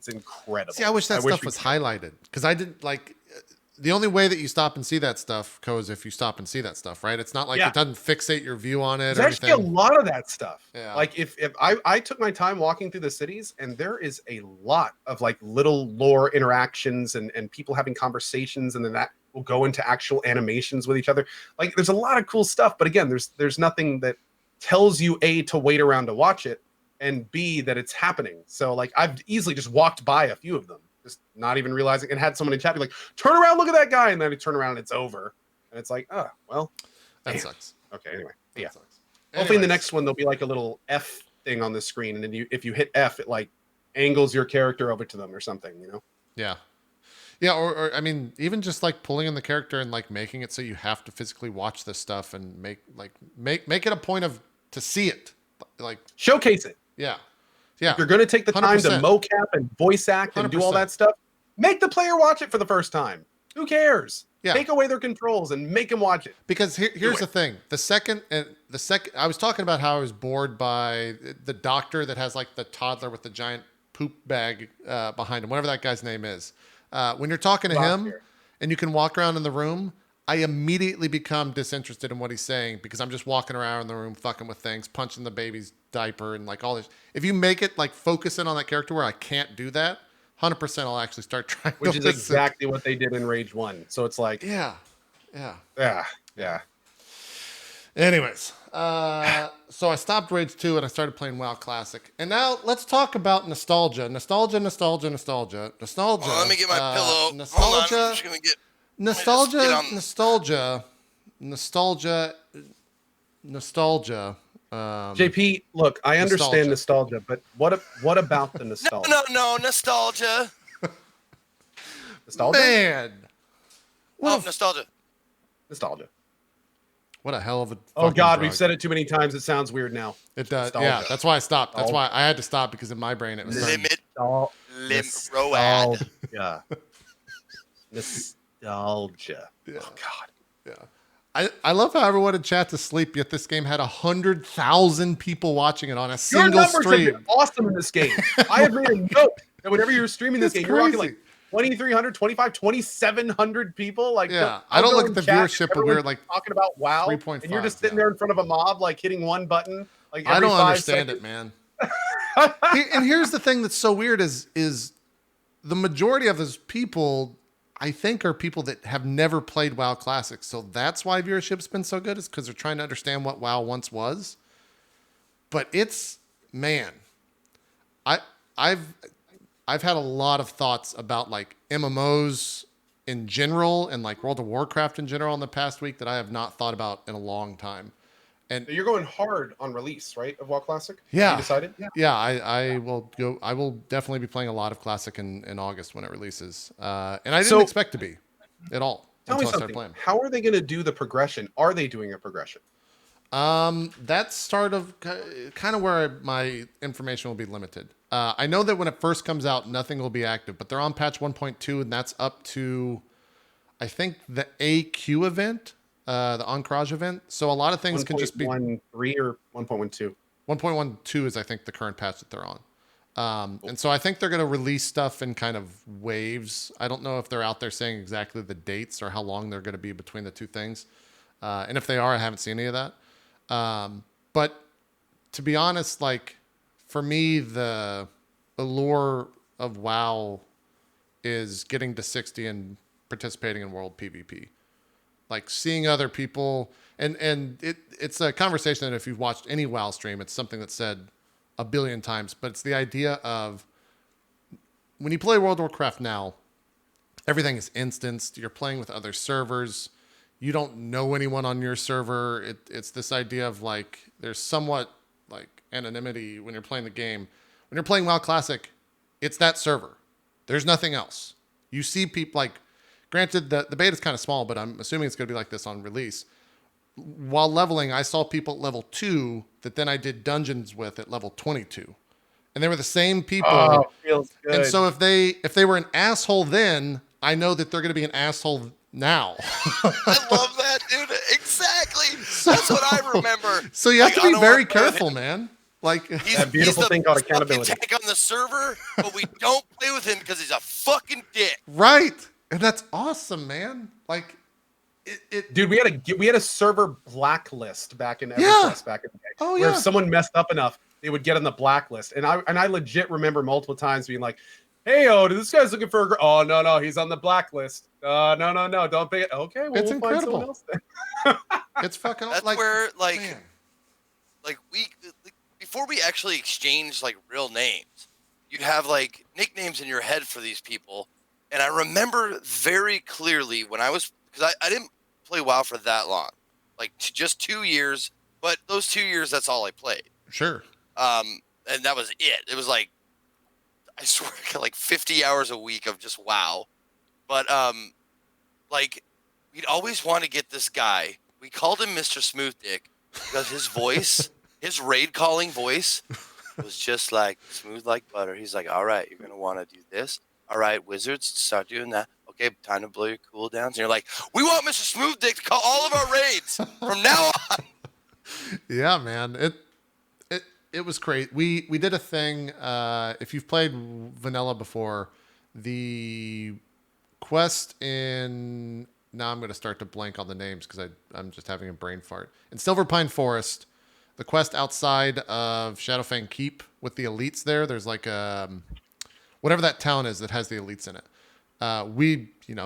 incredible. See, I wish that stuff was highlighted, because I didn't like. The only way that you stop and see that stuff, Co, is if you stop and see that stuff, right? It's not like it doesn't fixate your view on it. There's actually a lot of that stuff. Yeah. Like if I took my time walking through the cities, and there is a lot of like little lore interactions and people having conversations, and then that will go into actual animations with each other. Like there's a lot of cool stuff, but again, there's nothing that tells you A, to wait around to watch it, and B, that it's happening. So like I've easily just walked by a few of them, just not even realizing, and had someone in chat be like, "Turn around, look at that guy," and then I turn around and it's over, and it's like, oh well, that sucks. Okay, anyway, that yeah. sucks. Hopefully in the next one there'll be like a little F thing on the screen, and then if you hit F, it like angles your character over to them or something, you know? Yeah. Yeah, or I mean, even just like pulling in the character and like making it so you have to physically watch this stuff and make it a point of to see it. Like, Showcase it. yeah, If yeah, you're going to take the time to 100%. mocap and voice act and do all 100%. that stuff, make the player watch it for the first time. Who cares? Yeah. Take away their controls and make them watch it. Because here's the thing: the second I was talking about how I was bored by the doctor that has like the toddler with the giant poop bag behind him, whatever that guy's name is. When you're talking to him and you can walk around in the room, I immediately become disinterested in what he's saying because I'm just walking around in the room, fucking with things, punching the baby's diaper, and like all this. If you make it like focus in on that character where I can't do that, 100% I'll actually start trying. Which is exactly what they did in Rage 1. So it's like, yeah. Anyways, so I stopped Rage 2 and I started playing WoW Classic. And now let's talk about nostalgia. Nostalgia. Well, let me get my pillow. Nostalgia. Hold on, I'm just gonna get Nostalgia. JP, look, I understand nostalgia, but what about the nostalgia? No, nostalgia. Nostalgia? Man. Nostalgia. Nostalgia. What a hell of a Oh God, drug. we've said it too many times. It sounds weird now. It does. Nostalgia. Yeah, that's why I stopped. That's why I had to stop because in my brain it was Road. Yeah. Nostalgia. Yeah. Oh God. Yeah. I love how everyone in chat's asleep, yet this game had 100,000 people watching it on a single Your numbers stream. have been awesome in this game. I have made a note that whenever you're streaming this game, you're rocking like 2,300, 25, 2,700 people. Like, yeah, I don't look at the viewership, but we're like talking about WoW, 3.5, and you're just sitting there in front of a mob, like hitting one button. Like I don't understand seconds. it, man. And here's the thing that's so weird is the majority of those people, I think, are people that have never played WoW Classic. So that's why viewership's been so good, is because they're trying to understand what WoW once was. But it's, man, I've had a lot of thoughts about like MMOs in general and like World of Warcraft in general in the past week that I have not thought about in a long time. And So you're going hard on release, right, of WoW Classic? Yeah. You decided? Yeah, I will go. I will definitely be playing a lot of Classic in August when it releases. And I didn't expect to be at all Tell me until I started something. playing. How are they going to do the progression? Are they doing a progression? That's sort of kind of where my information will be limited. I know that when it first comes out, nothing will be active, but they're on patch 1.2, and that's up to, I think, the AQ event, the Ancrage event. So a lot of things can just be 1.13 or 1.12. 1.12 is, I think, the current patch that they're on. And so I think they're going to release stuff in kind of waves. I don't know if they're out there saying exactly the dates or how long they're going to be between the two things. And if they are, I haven't seen any of that. But to be honest, like for me, the allure of WoW is getting to 60 and participating in world PvP. Like seeing other people, and it's a conversation that if you've watched any WoW stream, it's something that's said a billion times, but it's the idea of when you play World of Warcraft now, everything is instanced. You're playing with other servers. You don't know anyone on your server. It's this idea of like, there's somewhat like anonymity when you're playing the game. When you're playing WoW Classic, it's that server. There's nothing else. You see people like, granted, the beta is kind of small, but I'm assuming it's going to be like this on release. While leveling, I saw people at level 2 that then I did dungeons with at level 22. And they were the same people. Oh, feels good. And so if they were an asshole then, I know that they're going to be an asshole now. I love that, dude. Exactly. That's what I remember. So you have to be very careful, man. Like that beautiful thing called accountability. Tank on the server, but we don't play with him because he's a fucking dick. Right. And that's awesome, man. Like Dude, we had a server blacklist back in EverQuest back in the day. Oh, where yeah. if someone messed up enough, they would get on the blacklist. And I legit remember multiple times being like, "Hey, this guy's looking for a girl. Oh no, he's on the blacklist. No, don't pay it. Okay, well, It's we'll find someone else then." it's fucking That's like where man. we before we actually exchanged like real names, you'd have like nicknames in your head for these people. And I remember very clearly when because I didn't play WoW for that long, like just 2 years, but those 2 years, that's all I played. Sure. And that was it. It was like, I swear, like 50 hours a week of just WoW. But like we'd always want to get this guy. We called him Mr. Smooth Dick because his voice, his raid calling voice, was just like smooth like butter. He's like, all right, you're gonna want to do this. All right, wizards, start doing that. Okay, time to blow your cooldowns. And you're like, we want Mr. Smooth Dick to call all of our raids from now on. Yeah, man. It was great. We did a thing. If you've played vanilla before, the quest in now I'm going to start to blank on the names because I'm just having a brain fart. In Silver Pine Forest, the quest outside of Shadowfang Keep with the elites there. There's like whatever that town is that has the elites in it.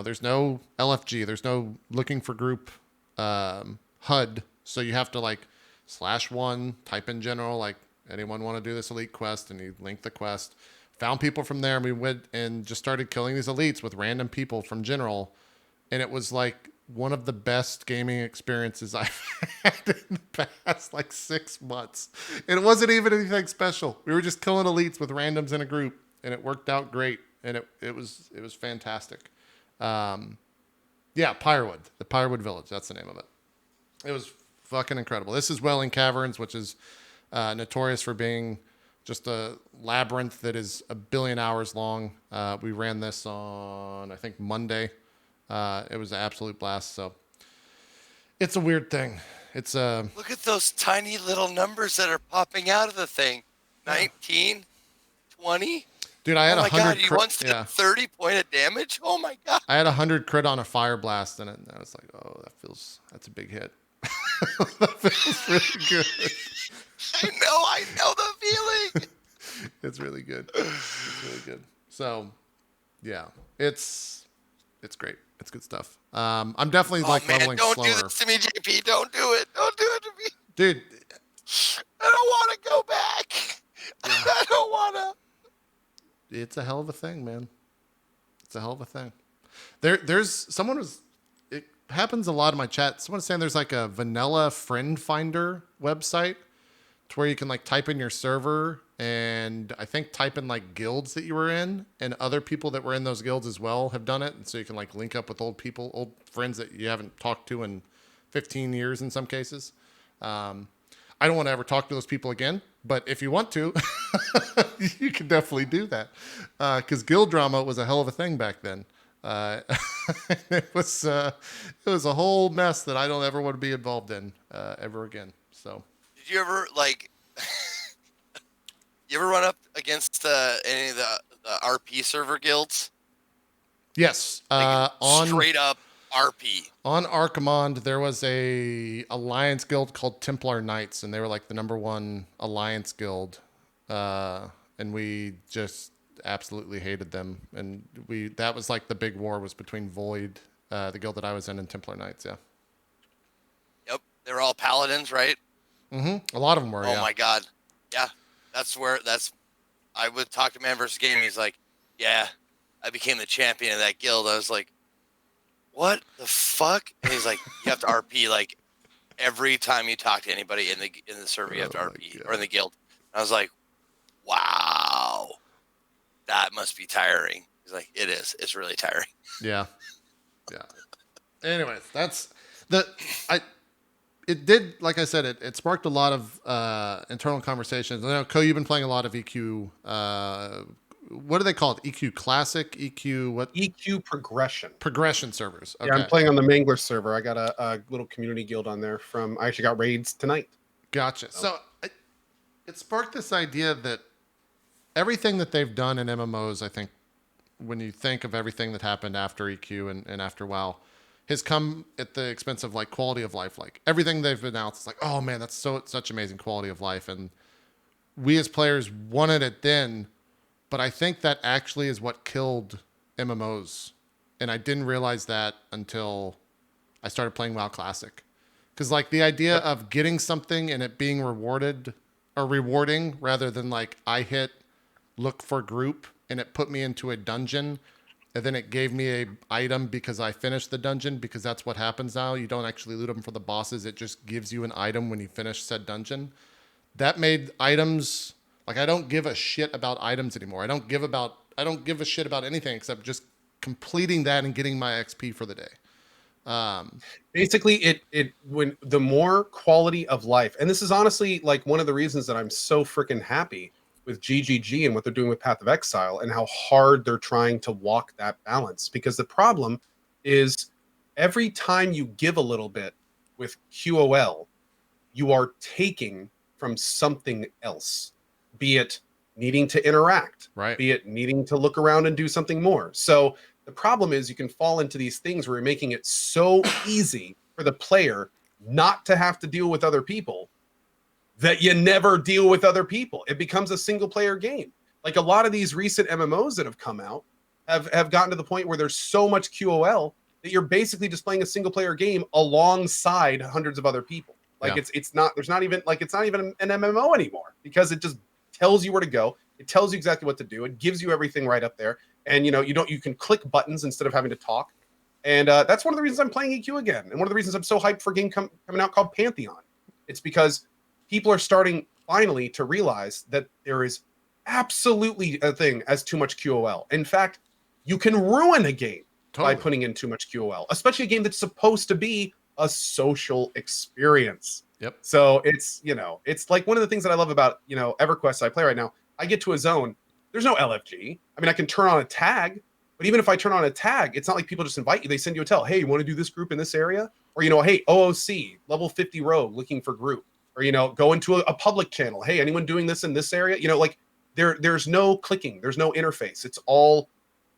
There's no LFG. There's no looking for group HUD. So you have to like /1, type in general, like anyone want to do this elite quest, and you link the quest. Found people from there, and we went and just started killing these elites with random people from general. And it was like one of the best gaming experiences I've had in the past like 6 months. And it wasn't even anything special. We were just killing elites with randoms in a group, and it worked out great. And it was fantastic. Yeah, Pyrewood, the Pyrewood Village. That's the name of it. It was fucking incredible. This is Welling Caverns, which is notorious for being just a labyrinth that is 1 billion hours long. We ran this on, I think, Monday. It was an absolute blast. So it's a weird thing. It's a Look at those tiny little numbers that are popping out of the thing. 19, 20. Dude, I had 100. God, he wants to get 30 point of damage. Oh my God. I had 100 crit on a fire blast in it, and I was like, oh, that's a big hit. That feels really good. I know the feeling. It's really good. It's really good. So, yeah, it's great. It's good stuff. I'm definitely leveling don't slower. Don't do this to me, JP. Don't do it. Don't do it to me. Dude. I don't want to go back. Yeah. I don't want to. It's a hell of a thing, man. It's a hell of a thing. It happens a lot in my chat. Someone's saying there's like a vanilla friend finder website to where you can like type in your server and I think type in like guilds that you were in, and other people that were in those guilds as well have done it. And so you can like link up with old friends that you haven't talked to in 15 years in some cases. I don't want to ever talk to those people again, but if you want to, you can definitely do that. Because guild drama was a hell of a thing back then. It was a whole mess that I don't ever want to be involved in ever again. So, did you ever you ever run up against any of the RP server guilds? Yes, on straight up RP. On Archimond, there was a alliance guild called Templar Knights, and they were like the #1 alliance guild, and we just absolutely hated them. And that was like the big war was between Void, the guild that I was in, and Templar Knights. Yeah. Yep, they were all paladins, right? Mm-hmm. A lot of them were. Oh my God. Yeah, I would talk to Man vs. Game. He's like, yeah, I became the champion of that guild. I was like, what the fuck? And he's like, you have to RP like every time you talk to anybody in the server. You have to RP or in the guild. And I was like, wow, that must be tiring. He's like, it is. It's really tiring. Yeah. Anyways, it did, like I said, it sparked a lot of internal conversations. I know, Ko, you've been playing a lot of EQ. What do they call it? EQ Classic? EQ what? EQ Progression. Progression servers. Okay. Yeah, I'm playing on the Mangler server. I got a little community guild on there I actually got raids tonight. Gotcha. So it sparked this idea that everything that they've done in MMOs, I think, when you think of everything that happened after EQ and after WoW, has come at the expense of like quality of life. Like everything they've announced, it's like, oh man, that's such amazing quality of life. And we as players wanted it then, but I think that actually is what killed MMOs. And I didn't realize that until I started playing WoW Classic. Because like the idea of getting something and it being rewarded or rewarding rather than like I hit look for group and it put me into a dungeon and then it gave me a item because I finished the dungeon, because that's what happens now. You don't actually loot them for the bosses. It just gives you an item when you finish said dungeon. That made items like I don't give a shit about items anymore. I don't give a shit about anything except just completing that and getting my XP for the day. Basically, it when the more quality of life, and this is honestly like one of the reasons that I'm so freaking happy with GGG and what they're doing with Path of Exile and how hard they're trying to walk that balance. Because the problem is every time you give a little bit with QOL, you are taking from something else, be it needing to interact, Right. be it needing to look around and do something more. So the problem is you can fall into these things where you're making it so easy for the player not to have to deal with other people that you never deal with other people. It becomes a single player game. Like a lot of these recent MMOs that have come out have gotten to the point where there's so much QOL that you're basically just playing a single player game alongside hundreds of other people. Like it's not even an MMO anymore because it just tells you where to go. It tells you exactly what to do. It gives you everything right up there. And you can click buttons instead of having to talk. And that's one of the reasons I'm playing EQ again. And one of the reasons I'm so hyped for a game coming out called Pantheon. It's because people are starting finally to realize that there is absolutely a thing as too much QOL. In fact, you can ruin a game by putting in too much QOL, especially a game that's supposed to be a social experience. Yep. So it's like one of the things that I love about, EverQuest I play right now. I get to a zone, there's no LFG. I mean, I can turn on a tag, but even if I turn on a tag, it's not like people just invite you. They send you a tell, hey, you want to do this group in this area? Or, hey, OOC, level 50 rogue looking for group. Or, go into a public channel. Hey, anyone doing this in this area? There's no clicking. There's no interface. It's all,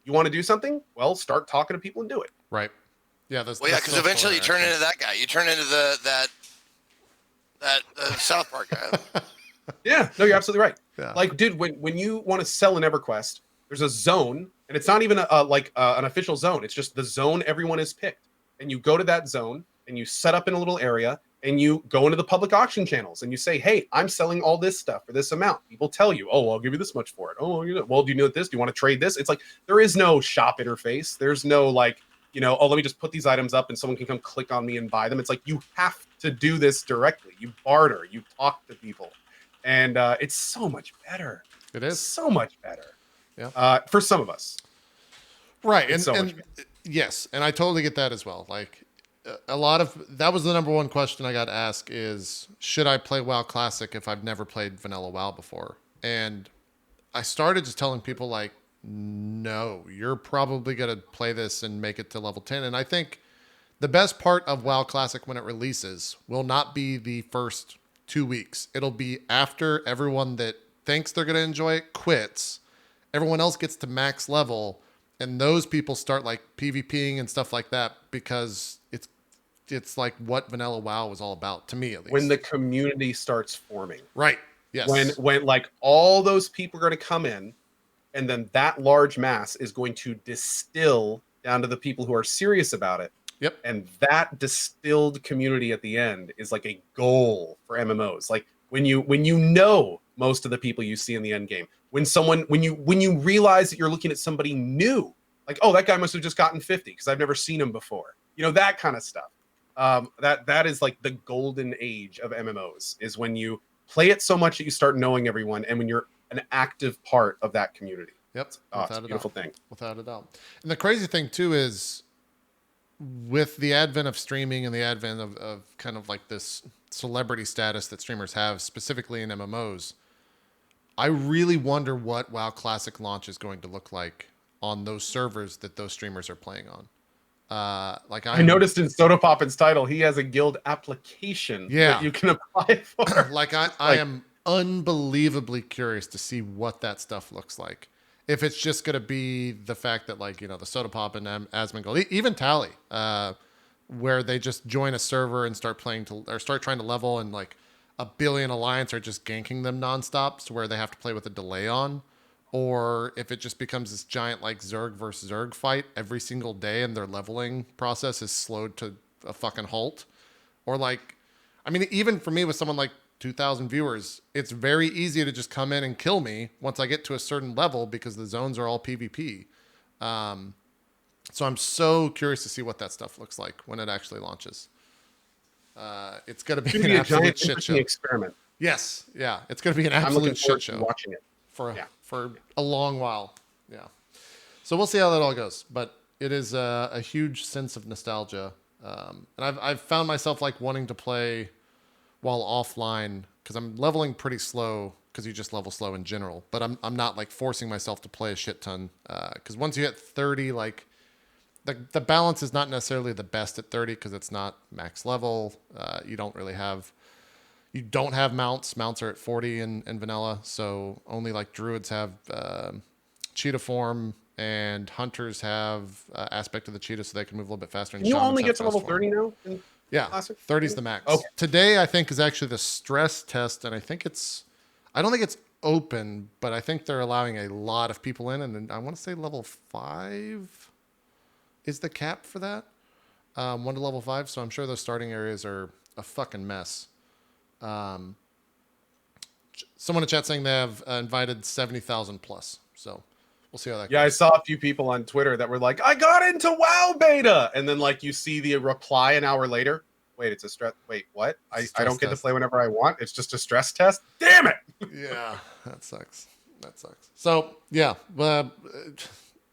you want to do something? Well, start talking to people and do it. Right. Yeah. Because eventually you turn into that guy. You turn into that South Park guy. Yeah, no, you're absolutely right. Yeah. Like, dude, when you want to sell an EverQuest, there's a zone, and it's not even an official zone. It's just the zone everyone has picked, and you go to that zone, and you set up in a little area, and you go into the public auction channels, and you say, hey, I'm selling all this stuff for this amount. People tell you, oh, I'll give you this much for it. Oh, well, do you know this? Do you want to trade this? It's like there is no shop interface. There's no let me just put these items up, and someone can come click on me and buy them. It's like you have to do this directly. You barter. You talk to people. And it's so much better. It is so much better. Yeah. For some of us. Right. And yes, and I totally get that as well. Like that was the number one question I got asked is, should I play WoW Classic if I've never played vanilla WoW before? And I started just telling people like, no, you're probably going to play this and make it to level 10. And I think the best part of WoW Classic when it releases will not be the first 2 weeks. It'll be after everyone that thinks they're going to enjoy it quits. Everyone else gets to max level, and those people start like PvPing and stuff like that because it's like what vanilla WoW was all about, to me at least. When the community starts forming. Right. Yes. When like all those people are going to come in, and then that large mass is going to distill down to the people who are serious about it. Yep. And that distilled community at the end is like a goal for MMOs. Like when you most of the people you see in the end game, when you realize that you're looking at somebody new, like, oh, that guy must have just gotten 50 because I've never seen him before. That kind of stuff. That is like the golden age of MMOs, is when you play it so much that you start knowing everyone, and when you're an active part of that community. Yep. It's a beautiful thing. Without a doubt. And the crazy thing too is, with the advent of streaming and the advent of kind of like this celebrity status that streamers have, specifically in MMOs, I really wonder what WoW Classic launch is going to look like on those servers that those streamers are playing on. I noticed in Soda Poppin's title, he has a guild application that you can apply for. I am unbelievably curious to see what that stuff looks like. If it's just going to be the fact that, the Soda Pop and Asmongold, even Tally, where they just join a server and start trying to level, and like a billion alliance are just ganking them nonstop, to where they have to play with a delay on, or if it just becomes this giant like Zerg versus Zerg fight every single day, and their leveling process is slowed to a fucking halt, or even for me with someone like 2,000 viewers, it's very easy to just come in and kill me once I get to a certain level because the zones are all PvP. So I'm so curious to see what that stuff looks like when it actually launches. It's going to be an absolute shit show. Experiment. Yes, yeah, it's going to be an absolute shit show. Watching it for a long while. Yeah. So we'll see how that all goes. But it is a huge sense of nostalgia. And I've found myself like wanting to play while offline because I'm leveling pretty slow because you just level slow in general. But I'm not like forcing myself to play a shit ton because once you hit 30, like the balance is not necessarily the best at 30 because it's not max level. You don't have mounts. Mounts are at 40 in vanilla, so only like druids have cheetah form, and hunters have aspect of the cheetah, so they can move a little bit faster. And Can you shamans only have get to fast level form. 30 now in Yeah, Classic? 30 is the max. Okay. Today, I think, is actually the stress test, and I don't think it's open, but I think they're allowing a lot of people in, and I want to say level 5 is the cap for that. 1 to level 5, so I'm sure those starting areas are a fucking mess. Someone in chat saying they have invited 70,000 plus, so we'll see how that Yeah, I goes. saw a few people on Twitter that were like, I got into WoW beta. And then like you see the reply an hour later. Wait, it's a stress. Wait, what? I don't get to play whenever I want. It's just a stress test. Damn it. Yeah, that sucks. So yeah,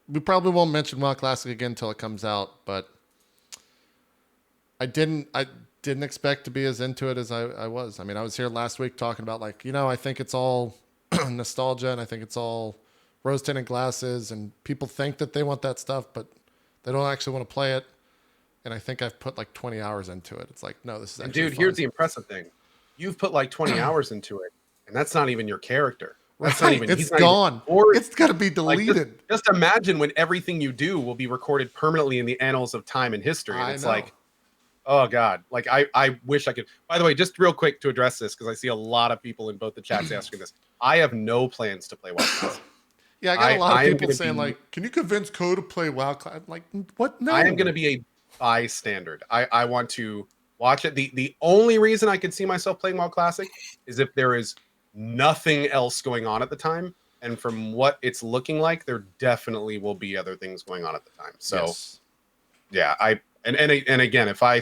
we probably won't mention WoW Classic again until it comes out, but I didn't expect to be as into it as I was. I mean, I was here last week talking about like, I think it's all nostalgia and I think it's all rose tinted glasses and people think that they want that stuff, but they don't actually want to play it. And I think I've put like 20 hours into it. It's like, no, this is actually Dude, fun. here's the impressive thing. You've put like 20 hours into it, and that's not even your character. That's right. not even It's gone. It's got to be deleted. Like, just imagine when everything you do will be recorded permanently in the annals of time and history. And it's like, oh God. Like I wish I could. By the way, just real quick to address this, because I see a lot of people in both the chats asking this. I have no plans to play WoW Classic. Yeah, I got a lot of people saying like, can you convince Co to play WoW Classic? Like, what? No. I am going to be a bystander. I want to watch it. The only reason I could see myself playing WoW Classic is if there is nothing else going on at the time. And from what it's looking like, there definitely will be other things going on at the time. So yes. Yeah, and again, if I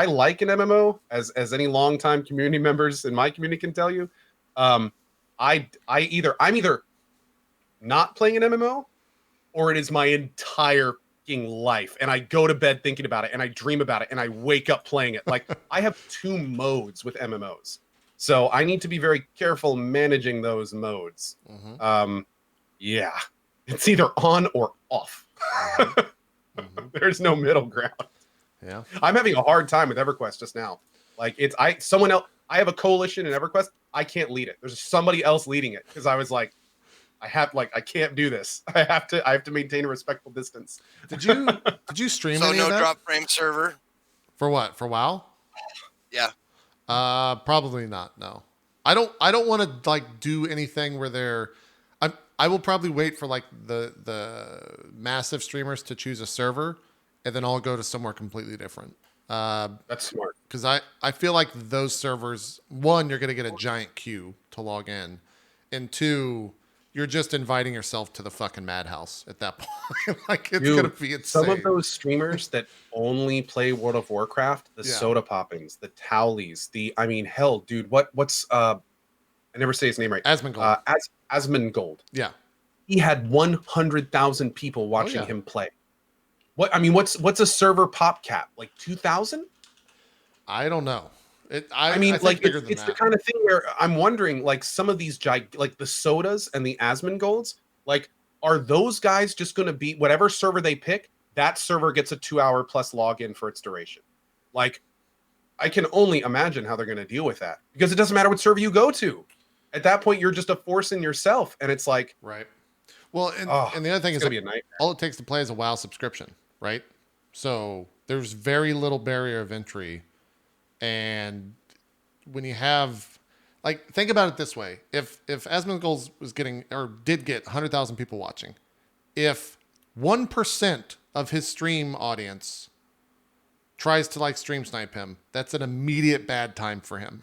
like an MMO, as any longtime community members in my community can tell you, I'm either not playing an MMO, or it is my entire fucking life, and I go to bed thinking about it, and I dream about it, and I wake up playing it. Like I have 2 modes with MMOs, so I need to be very careful managing those modes. Mm-hmm. Yeah, it's either on or off. Mm-hmm. There's no middle ground. Yeah, I'm having a hard time with EverQuest just now. Like someone else. I have a coalition in EverQuest. I can't lead it. There's somebody else leading it because I was like, I can't do this. I have to maintain a respectful distance. Did you stream So any no of that? drop frame server? For what? For WoW? Yeah. Probably not. No. I don't want to like do anything where I will probably wait for like the massive streamers to choose a server, and then I'll go to somewhere completely different. That's smart. Because I feel like those servers, one, you're gonna get a giant queue to log in, and 2, you're just inviting yourself to the fucking madhouse at that point. Like it's gonna be insane. Some of those streamers that only play World of Warcraft, the soda poppings, the Towlies, hell, dude, what's I never say his name right. Asmongold. Asmongold. Yeah. He had 100,000 people watching him play. What's a server pop cap? Like 2,000? I don't know. It's the kind of thing where I'm wondering, like some of these like the sodas and the Asmongolds, like are those guys just going to be whatever server they pick? That server gets a 2-hour plus login for its duration. Like, I can only imagine how they're going to deal with that because it doesn't matter what server you go to. At that point, you're just a force in yourself, and it's like right. Well, and the other thing is all it takes to play is a WoW subscription, right? So there's very little barrier of entry, and when you have, like, think about it this way: if Asmongold was getting or did get 100,000 people watching, if 1% of his stream audience tries to like stream snipe him, that's an immediate bad time for him.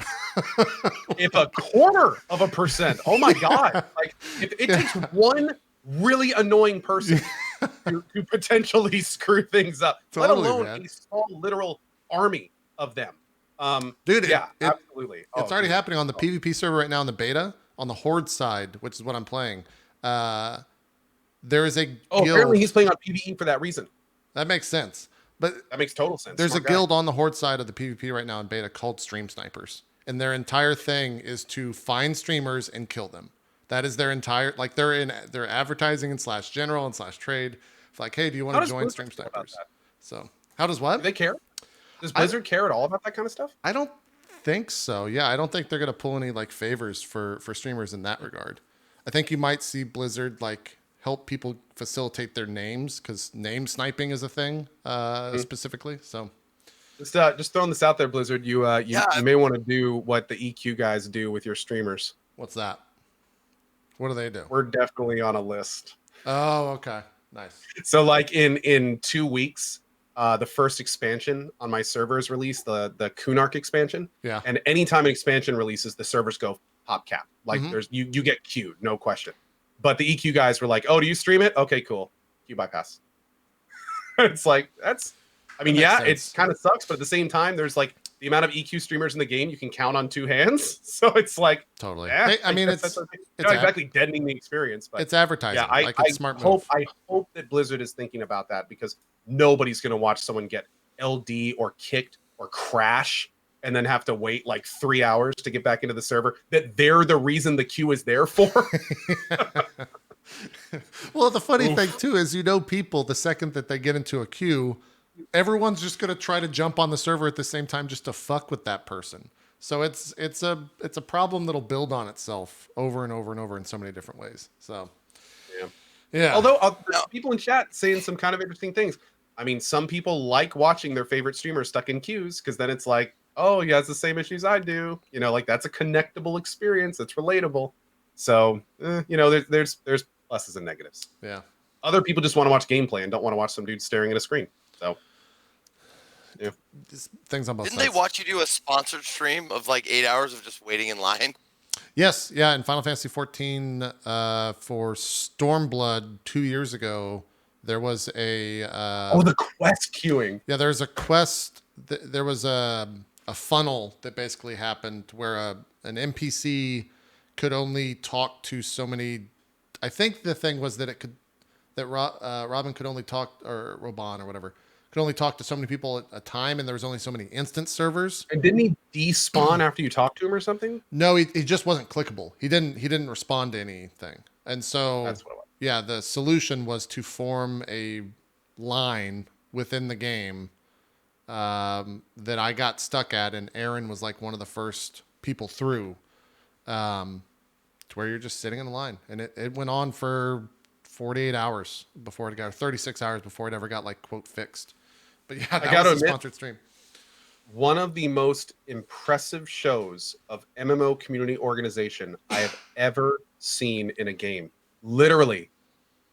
If 0.25%, oh my god! Like if it takes one really annoying person to potentially screw things up, totally, let alone man. a small literal army of them. Dude, absolutely. It's already happening on the PvP server right now in the beta on the Horde side, which is what I'm playing. there is a Oh, guild. apparently he's playing on PvE for that reason. That makes sense. But That makes total sense. there's a Smart guy. guild on the Horde side of the PvP right now in beta called Stream Snipers. And their entire thing is to find streamers and kill them. That is their entire, like they're advertising and slash general and slash trade. It's like, hey, do you want How to does join Blizzard Stream feel about Snipers? that? So how does Do what? they care? Does Blizzard care at all about that kind of stuff? I don't think so. Yeah, I don't think they're gonna pull any like favors for streamers in that regard. I think you might see Blizzard like help people facilitate their names because name sniping is a thing specifically. So Just throwing this out there, Blizzard. You may want to do what the EQ guys do with your streamers. what's that? What do they do? We're definitely on a list. Oh, okay, nice. So like in 2 weeks, the first expansion on my server is released, the Kunark expansion. Yeah. And anytime an expansion releases, the servers go pop cap. Like Mhm. there's you get queued, no question. But the EQ guys were like, "Oh, do you stream it? Okay, cool. Queue bypass." It's like I mean, That yeah, makes it kind of sucks, but at the same time, there's like the amount of EQ streamers in the game you can count on 2 hands. So it's like, Totally. yeah, Hey, I mean, guess it's that's it's not ad- exactly deadening the experience, but it's advertising. yeah, Like it's smart move. I hope that Blizzard is thinking about that because nobody's going to watch someone get LD or kicked or crash and then have to wait like 3 hours to get back into the server. That they're the reason the queue is there for. Well, the funny Oof. thing too is, people the second that they get into a queue, everyone's just gonna try to jump on the server at the same time just to fuck with that person. So it's a problem that'll build on itself over and over and over in so many different ways. So Yeah. yeah. Although there's people in chat saying some kind of interesting things. I mean, some people like watching their favorite streamer stuck in queues because then it's like, oh, he has the same issues I do. Like that's a connectable experience. It's relatable. So, there's pluses and negatives. Yeah. Other people just want to watch gameplay and don't want to watch some dude staring at a screen. So, yeah. Just things on both Didn't sides. they watch you do a sponsored stream of like 8 hours of just waiting in line? Yes, yeah, in Final Fantasy 14 for Stormblood 2 years ago, there was a The quest queuing. yeah, there's a quest. There was a funnel that basically happened where an NPC could only talk to so many. I think the thing was that Robin could only talk, or Robon or whatever, could only talk to so many people at a time, and there was only so many instance servers. And didn't he despawn after you talked to him or something? No, he just wasn't clickable. He didn't respond to anything, and so That's what it was. yeah, the solution was to form a line within the game that I got stuck at, and Aaron was like one of the first people through, to where you're just sitting in the line, and it went on for 48 hours before it got 36 hours before it ever got like quote fixed. But yeah, that gotta was a admit- sponsored stream. One of the most impressive shows of MMO community organization I have ever seen in a game. Literally,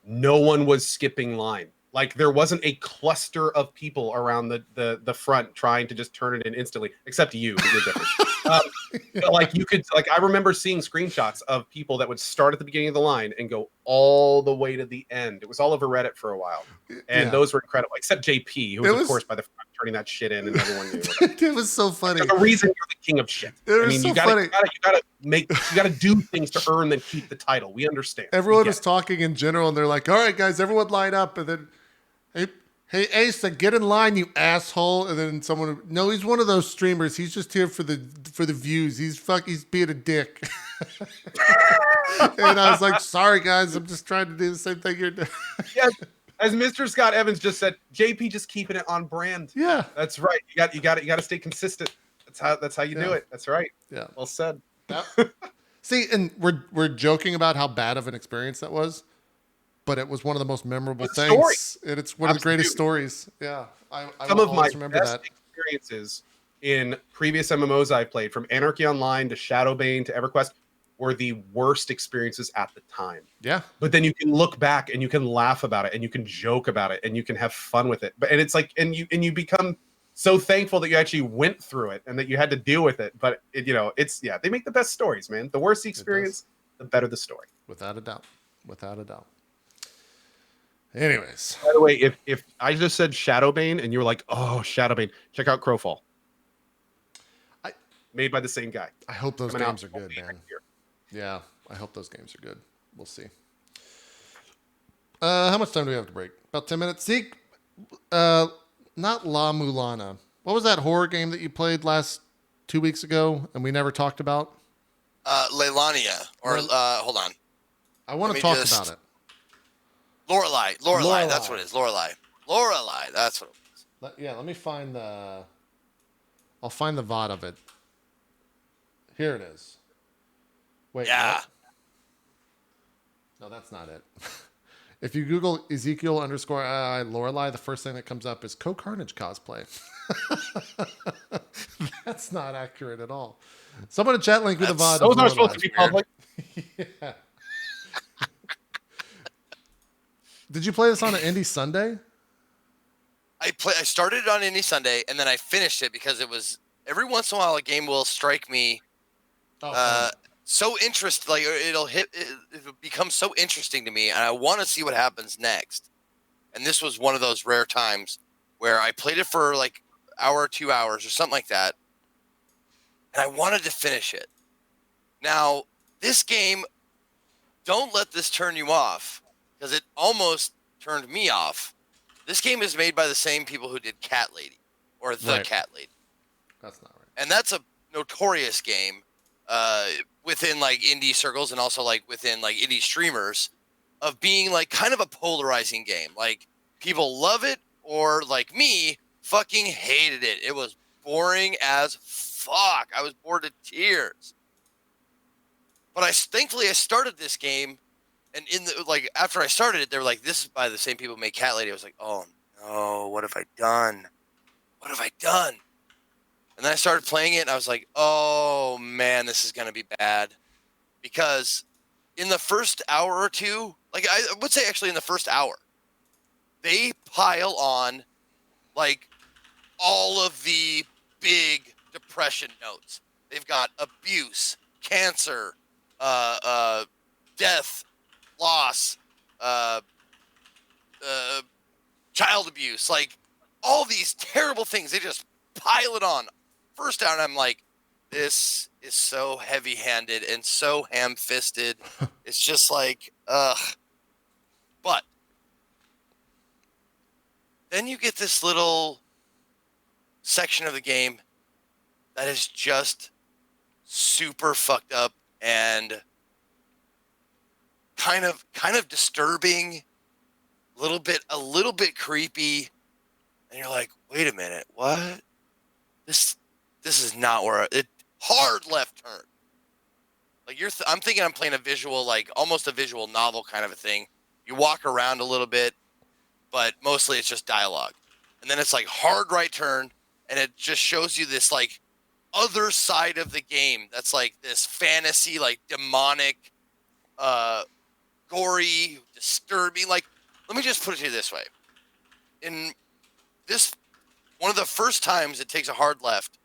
no one was skipping line. Like there wasn't a cluster of people around the front trying to just turn it in instantly, except you. But you're different. But like you could, like I remember seeing screenshots of people that would start at the beginning of the line and go all the way to the end. It was all over Reddit for a while, and Yeah. those were incredible. Except JP, who was, It was- of course by the front turning that shit in, and everyone knew. It was so funny. There's a reason you're the king of shit. It was so you gotta, funny. you gotta do things to earn and keep the title. We understand. Everyone We was get it. talking in general, and they're like, "All right, guys, everyone line up." And then, hey, Asa, get in line, you asshole. And then someone, no, he's one of those streamers. He's just here for the views. He's being a dick. And I was like, "Sorry, guys, I'm just trying to do the same thing you're doing." Yeah, as Mr. Scott Evans just said, JP just keeping it on brand. Yeah, That's right. You got to stay consistent. That's how you do Yeah. it. That's right. yeah. Well said. See, and we're joking about how bad of an experience that was, but it was one of the most memorable It's a things, story. and it's one of the greatest Absolutely. stories. Yeah, I Some will of my always remember best that. experiences in previous MMOs I've played, from Anarchy Online to Shadowbane to EverQuest, were the worst experiences at the time. Yeah, But then you can look back and you can laugh about it and you can joke about it and you can have fun with it. And it's like, and you become so thankful that you actually went through it and that you had to deal with it. But they make the best stories, man. The worse the experience, the better the story. without a doubt. Without a doubt. Anyways, By the way, if I just said Shadowbane and you were like, oh, Shadowbane, check out Crowfall. Made by the same guy. I hope those Coming out games are good, hopefully man. next year. Yeah, I hope those games are good. We'll see. How much time do we have to break? About 10 minutes. Zeke, not La Mulana. What was that horror game that you played 2 weeks ago and we never talked about? Leilania, or Lel- hold on. I want Let to me talk just- about it. Lorelai, that's what it is. Lorelai, that's what it was. Let me find the. I'll find the VOD of it. Here it is. Wait, Yeah. what? No, that's not it. If you Google Ezekiel underscore Lorelai, the first thing that comes up is Co-Carnage cosplay. That's not accurate at all. Someone in chat link with a VOD. Those of aren't supposed to Lorelai. be public. Yeah. Did you play this on an Indie Sunday? I started it on Indie Sunday, and then I finished it because it was every once in a while a game will strike me so interesting, like it'll become so interesting to me, and I want to see what happens next. And this was one of those rare times where I played it for like hour or 2 hours or something like that, and I wanted to finish it. Now, this game, don't let this turn you off, because it almost turned me off. This game is made by the same people who did Cat Lady, or The Right. Cat Lady. That's not right. And that's a notorious game within like indie circles and also like within like indie streamers of being like kind of a polarizing game. Like people love it, or like me, fucking hated it. It was boring as fuck. I was bored to tears. But thankfully I started this game, and after I started it, they were like, "This is by the same people who made Cat Lady." I was like, "Oh no, what have I done? What have I done?" And then I started playing it, and I was like, "Oh man, this is gonna be bad," because in the first hour or two, like I would say, actually in the first hour, they pile on like all of the big depression notes. They've got abuse, cancer, death, loss, child abuse, like all these terrible things. They just pile it on. First down, I'm like, this is so heavy-handed and so ham-fisted. It's just like, ugh. But then you get this little section of the game that is just super fucked up and kind of disturbing, a little bit creepy, and you're like, wait a minute, what? This is not where it hard left turn. Like I'm thinking I'm playing a visual, like almost a visual novel kind of a thing. You walk around a little bit, but mostly it's just dialogue. And then it's like hard right turn, and it just shows you this like other side of the game that's like this fantasy, like demonic, gory, disturbing. Like, let me just put it to you this way. In this, one of the first times it takes a hard left,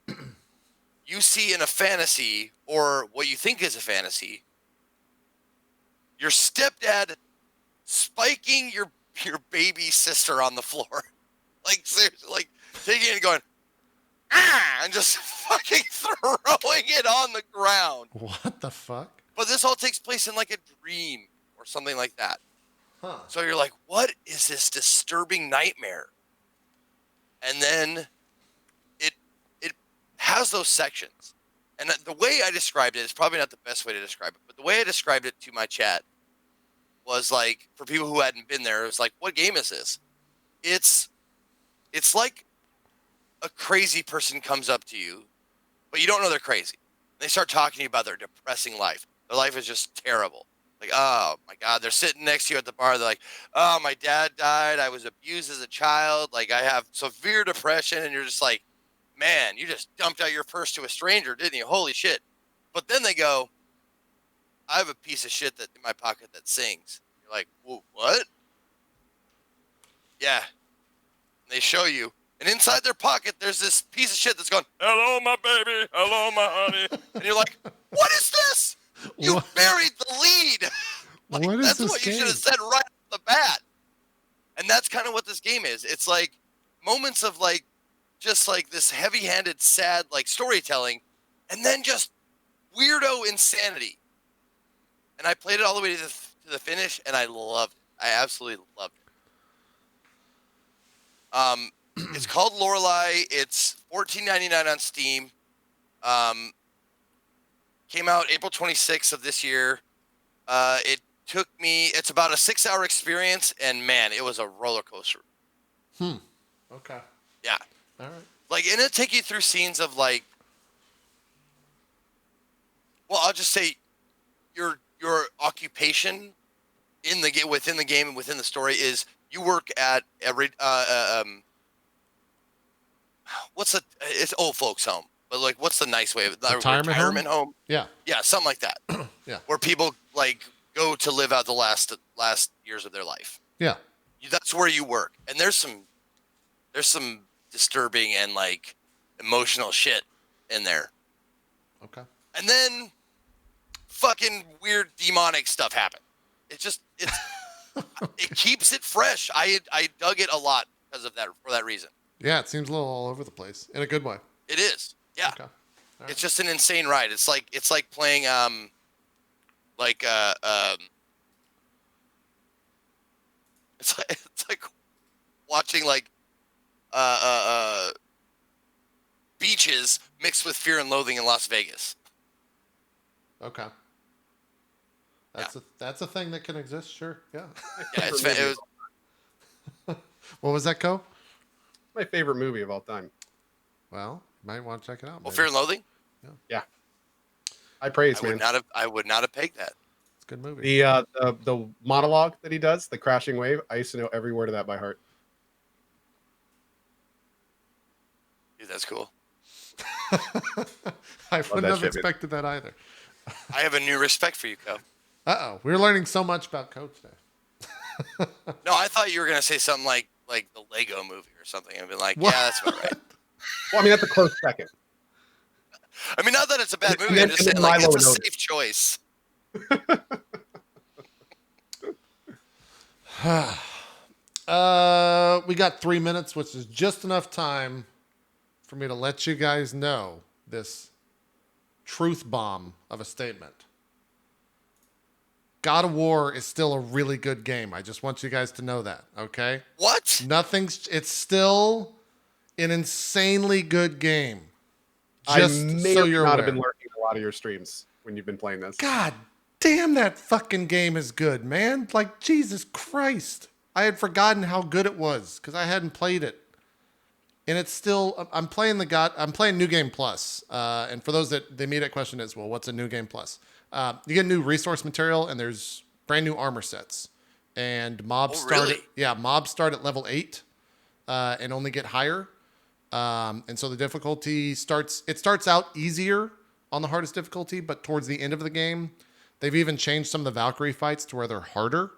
you see in a fantasy, or what you think is a fantasy, your stepdad spiking your baby sister on the floor. Like, seriously, like taking it and going, ah, and just fucking throwing it on the ground. What the fuck? But this all takes place in like a dream or something like that. Huh. So you're like, what is this disturbing nightmare? And then it has those sections. And the way I described it is probably not the best way to describe it, but the way I described it to my chat was like, for people who hadn't been there, it was like, what game is this? It's like a crazy person comes up to you, but you don't know they're crazy. They start talking to you about their depressing life. Their life is just terrible. Like, oh my God, they're sitting next to you at the bar. They're like, oh, my dad died. I was abused as a child. Like, I have severe depression. And you're just like, man, you just dumped out your purse to a stranger, didn't you? Holy shit. But then they go, I have a piece of shit in my pocket that sings. You're like, whoa, what? Yeah. And they show you. And inside their pocket, there's this piece of shit that's going, hello, my baby. Hello, my honey. And you're like, what is this? You What? buried the lead. Like, What is that's this what you game? should have said right off the bat. And that's kind of what this game is. It's like moments of like, just like this heavy-handed, sad, like storytelling, and then just weirdo insanity. And I played it all the way to the finish, and I loved it. I absolutely loved it. It's called Lorelai. It's $14.99 on Steam. Came out April 26th of this year. It took me. It's about a 6-hour experience, and man, it was a roller coaster. Okay. Yeah. All right. Like, and it take you through scenes of like. Well, I'll just say, your occupation in the game, within the game and within the story is you work at every it's old folks home, but like what's the nice way of it? Retirement Home? Yeah. Yeah, something like that. Yeah. Where people like go to live out the last years of their life. Yeah. That's where you work. And there's some disturbing and like emotional shit in there. Okay. And then fucking weird demonic stuff happened. It's it keeps it fresh. I dug it a lot because of that, for that reason. Yeah, it seems a little all over the place in a good way. It is. Yeah. Okay. Right. It's just an insane ride. It's like playing it's like watching like beaches mixed with Fear and Loathing in Las Vegas. Okay. That's a thing that can exist, sure. Yeah. Yeah, it was. What was that, Co? My favorite movie of all time. Well, you might want to check it out. Well, Fear and Loathing. Yeah. I praise, man. I would not have pegged that. It's a good movie. The monologue that he does, the crashing wave. I used to know every word of that by heart. Dude, that's cool. I wouldn't have expected that either. I have a new respect for you, Co. Uh-oh. We're learning so much about Co today. No, I thought you were gonna say something like the Lego Movie or something, and be like, yeah, that's about right. Well, I mean, that's a close second. I mean, not that it's a bad movie. then- I'm just and saying, then like, it's a Milo safe choice. We got 3 minutes, which is just enough time for me to let you guys know this truth bomb of a statement. God of War is still a really good game. I just want you guys to know that, okay? What? It's still an insanely good game. Just I may so you're not aware. have been lurking a lot of your streams when you've been playing this. God damn, that fucking game is good, man. Like, Jesus Christ. I had forgotten how good it was because I hadn't played it. And it's still, I'm playing New Game Plus. And for those that the immediate question is, well, what's a New Game Plus? You get new resource material and there's brand new armor sets. And mobs mobs start at level 8 and only get higher. And so the difficulty starts out easier on the hardest difficulty, but towards the end of the game, they've even changed some of the Valkyrie fights to where they're harder.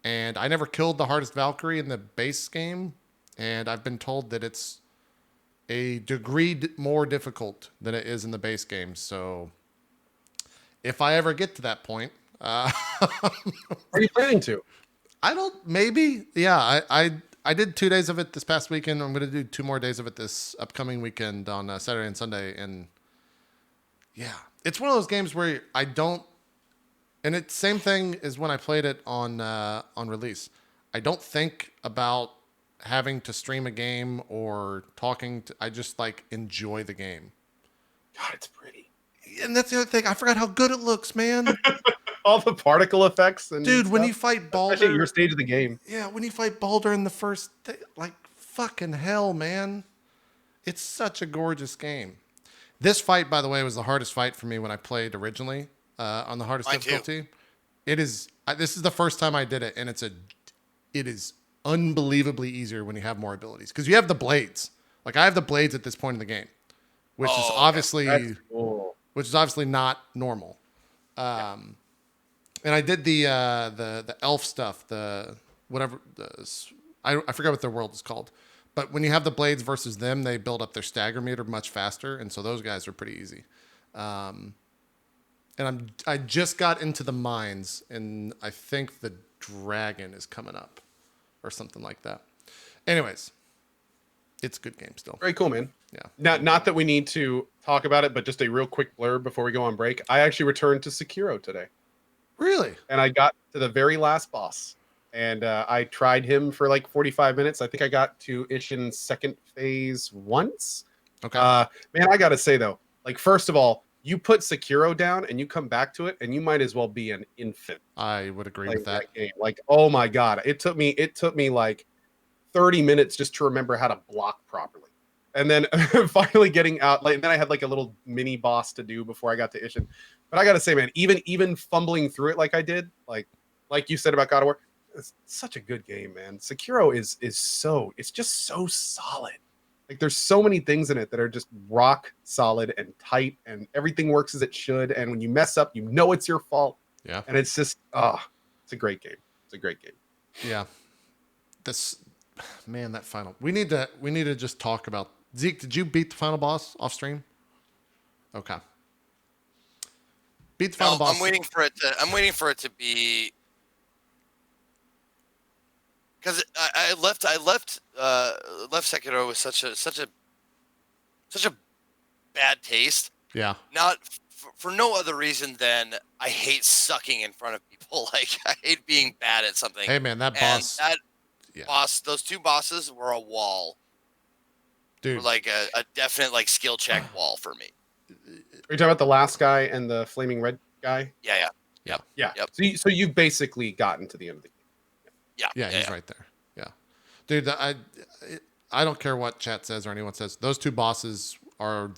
And I never killed the hardest Valkyrie in the base game, and I've been told that it's a degree more difficult than it is in the base game. So if I ever get to that point, are you planning to? Yeah, I did 2 days of it this past weekend. I'm going to do 2 more days of it this upcoming weekend on Saturday and Sunday. And yeah, it's one of those games where I don't, and it's same thing as when I played it on release. I don't think about having to stream a game or I just like enjoy the game. God, it's pretty. And that's the other thing. I forgot how good it looks, man. All the particle effects and dude, stuff. when you fight Baldur, especially at your stage of the game. Yeah, when you fight Baldur in the first, like fucking hell, man. It's such a gorgeous game. This fight, by the way, was the hardest fight for me when I played originally on the hardest difficulty. Too. It is. This is the first time I did it, and it is unbelievably easier when you have more abilities because you have the blades. Like I have the blades at this point in the game, which is obviously cool. Which is obviously not normal. And I did the elf stuff, I forget what their world is called. But when you have the blades versus them, they build up their stagger meter much faster, and so those guys are pretty easy. And I just got into the mines, and I think the dragon is coming up, or something like that. Anyways, it's a good game still. Very cool, man. Yeah. Not that we need to talk about it, but just a real quick blurb before we go on break. I actually returned to Sekiro today. Really? And I got to the very last boss. and I tried him for like 45 minutes. I think I got to Ishin's second phase once. Okay. Man, I gotta say though, like first of all, you put Sekiro down and you come back to it, and you might as well be an infant. I would agree with that. Game. Like, oh my god, it took me like 30 minutes just to remember how to block properly. And then finally getting out, like, and then I had like a little mini boss to do before I got to Ishin. But I gotta say, man, even fumbling through it like I did, like you said about God of War, it's such a good game, man. Sekiro is it's just so solid. Like there's so many things in it that are just rock solid and tight, and everything works as it should. And when you mess up, you know it's your fault. Yeah. And it's just it's a great game. It's a great game. Yeah. This man, that final. We need to just talk about Zeke. Did you beat the final boss off stream? Okay. Beat the final boss. I'm waiting for it to be, because I left Sekiro with such a bad taste. Yeah. Not for no other reason than I hate sucking in front of people. Like I hate being bad at something. Hey man, that boss. Boss, those two bosses were a wall. Dude. Were like a definite like skill check wall for me. Are you talking about the last guy and the flaming red guy? Yeah. Yep. So you've basically gotten to the end of the game. Yeah, he's right there. Yeah, dude, I don't care what chat says or anyone says. Those two bosses are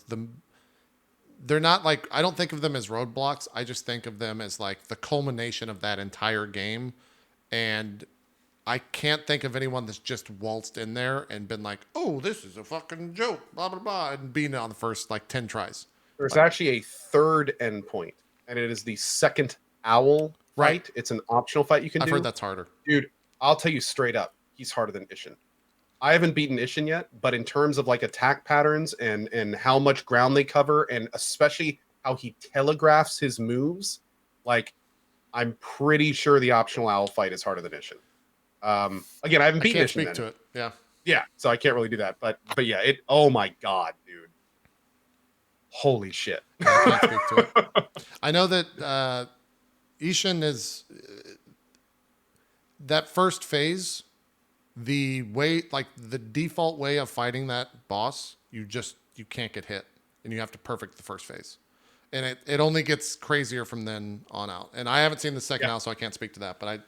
they're not like, I don't think of them as roadblocks. I just think of them as like the culmination of that entire game. And I can't think of anyone that's just waltzed in there and been like, oh, this is a fucking joke, blah, blah, blah, and being on the first like 10 tries. There's actually a third endpoint, and it is the second owl fight. It's an optional fight you can do. I've heard that's harder. Dude, I'll tell you straight up, he's harder than Ishin. I haven't beaten Ishin yet, but in terms of like attack patterns and how much ground they cover, and especially how he telegraphs his moves, like I'm pretty sure the optional owl fight is harder than Ishin. Again, I haven't beaten Ishin. Speak to it. Yeah, so I can't really do that. But yeah, oh my god, dude. Holy shit. I can't speak to it. I know that Ishin is that first phase, the way, like the default way of fighting that boss, you can't get hit, and you have to perfect the first phase. And it only gets crazier from then on out. And I haven't seen the second out, so I can't speak to that. But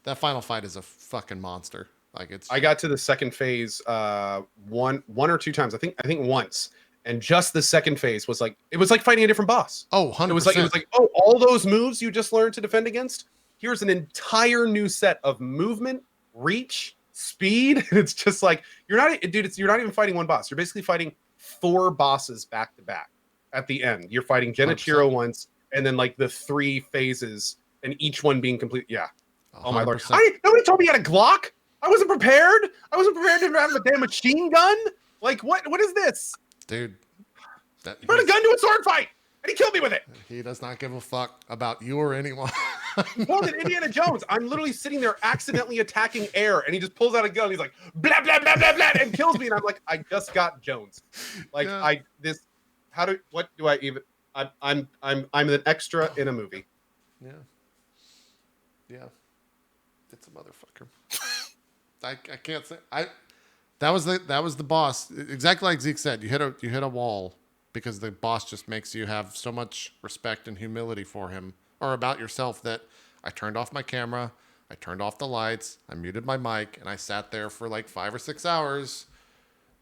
that final fight is a fucking monster. Like I got to the second phase one or two times. I think once. And just the second phase was like, it was like fighting a different boss. Oh, 100%. It was like, oh, all those moves you just learned to defend against, here's an entire new set of movement, reach, speed. It's just like, you're not even fighting one boss. You're basically fighting 4 bosses back to back at the end. You're fighting Genichiro once, and then like the 3 phases, and each one being complete. Yeah. 100%. Oh my lord. Nobody told me I had a Glock. I wasn't prepared. I wasn't prepared to have a damn machine gun. Like, what is this? Dude, he brought a gun to a sword fight, and he killed me with it. He does not give a fuck about you or anyone. More than Indiana Jones. I'm literally sitting there accidentally attacking air, and he just pulls out a gun. And he's like, blah, blah, blah, blah, blah, and kills me. And I'm like, I just got Jones. Like, what do I even, I'm an extra in a movie. Yeah. It's a motherfucker. I can't say, that was the boss. Exactly like Zeke said, you hit a wall because the boss just makes you have so much respect and humility for him or about yourself that I turned off my camera, I turned off the lights, I muted my mic, and I sat there for like 5 or 6 hours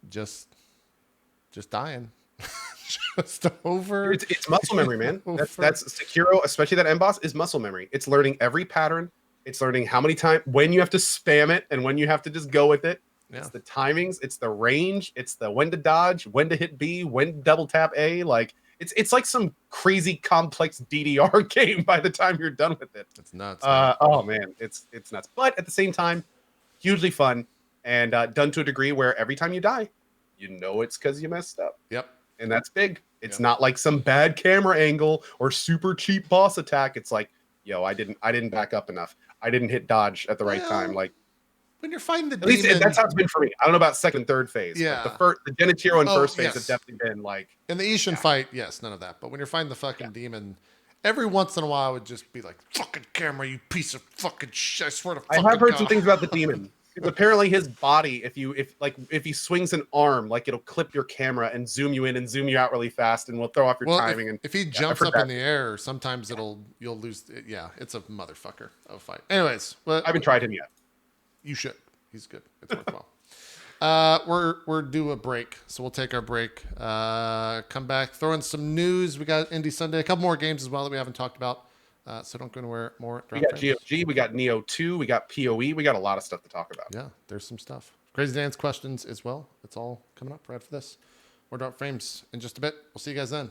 just dying. Just over. It's muscle memory, man. That's Sekiro, especially that end boss, is muscle memory. It's learning every pattern. It's learning how many times, when you have to spam it and when you have to just go with it. Yeah. It's the timings, it's the range, it's the when to dodge, when to hit B, when to double tap A. Like it's like some crazy complex DDR game by the time you're done with it. It's nuts. Oh man, it's nuts. But at the same time, hugely fun and done to a degree where every time you die, you know it's because you messed up. Yep. And that's big. It's not like some bad camera angle or super cheap boss attack. It's like, yo, I didn't back up enough. I didn't hit dodge at the right time. Like when you're fighting the at least that's how it's been for me. I don't know about second and third phase. Yeah. The Genichiro and first phase have definitely been like in the Ishin fight, yes, none of that. But when you're fighting the fucking demon, every once in a while I would just be like, "Fucking camera, you piece of fucking shit! I swear to I fucking have heard God." some things about the demon. Because apparently his body, if he swings an arm, like it'll clip your camera and zoom you in and zoom you out really fast, and will throw off your Well, timing. if he I've jumps heard up in that. the air, sometimes you'll lose. Yeah, it's a motherfucker of a fight. Anyways, well, I haven't tried him yet. you should. He's good. It's worthwhile. We're due a break, so we'll take our break. Come back, throw in some news. We got Indie Sunday, a couple more games as well that we haven't talked about. So don't go anywhere more. We got GOG, we got Neo 2, we got PoE, we got a lot of stuff to talk about. Yeah, there's some stuff. Crazy Dan's questions as well. It's all coming up right after this. More Dark Frames in just a bit. We'll see you guys then.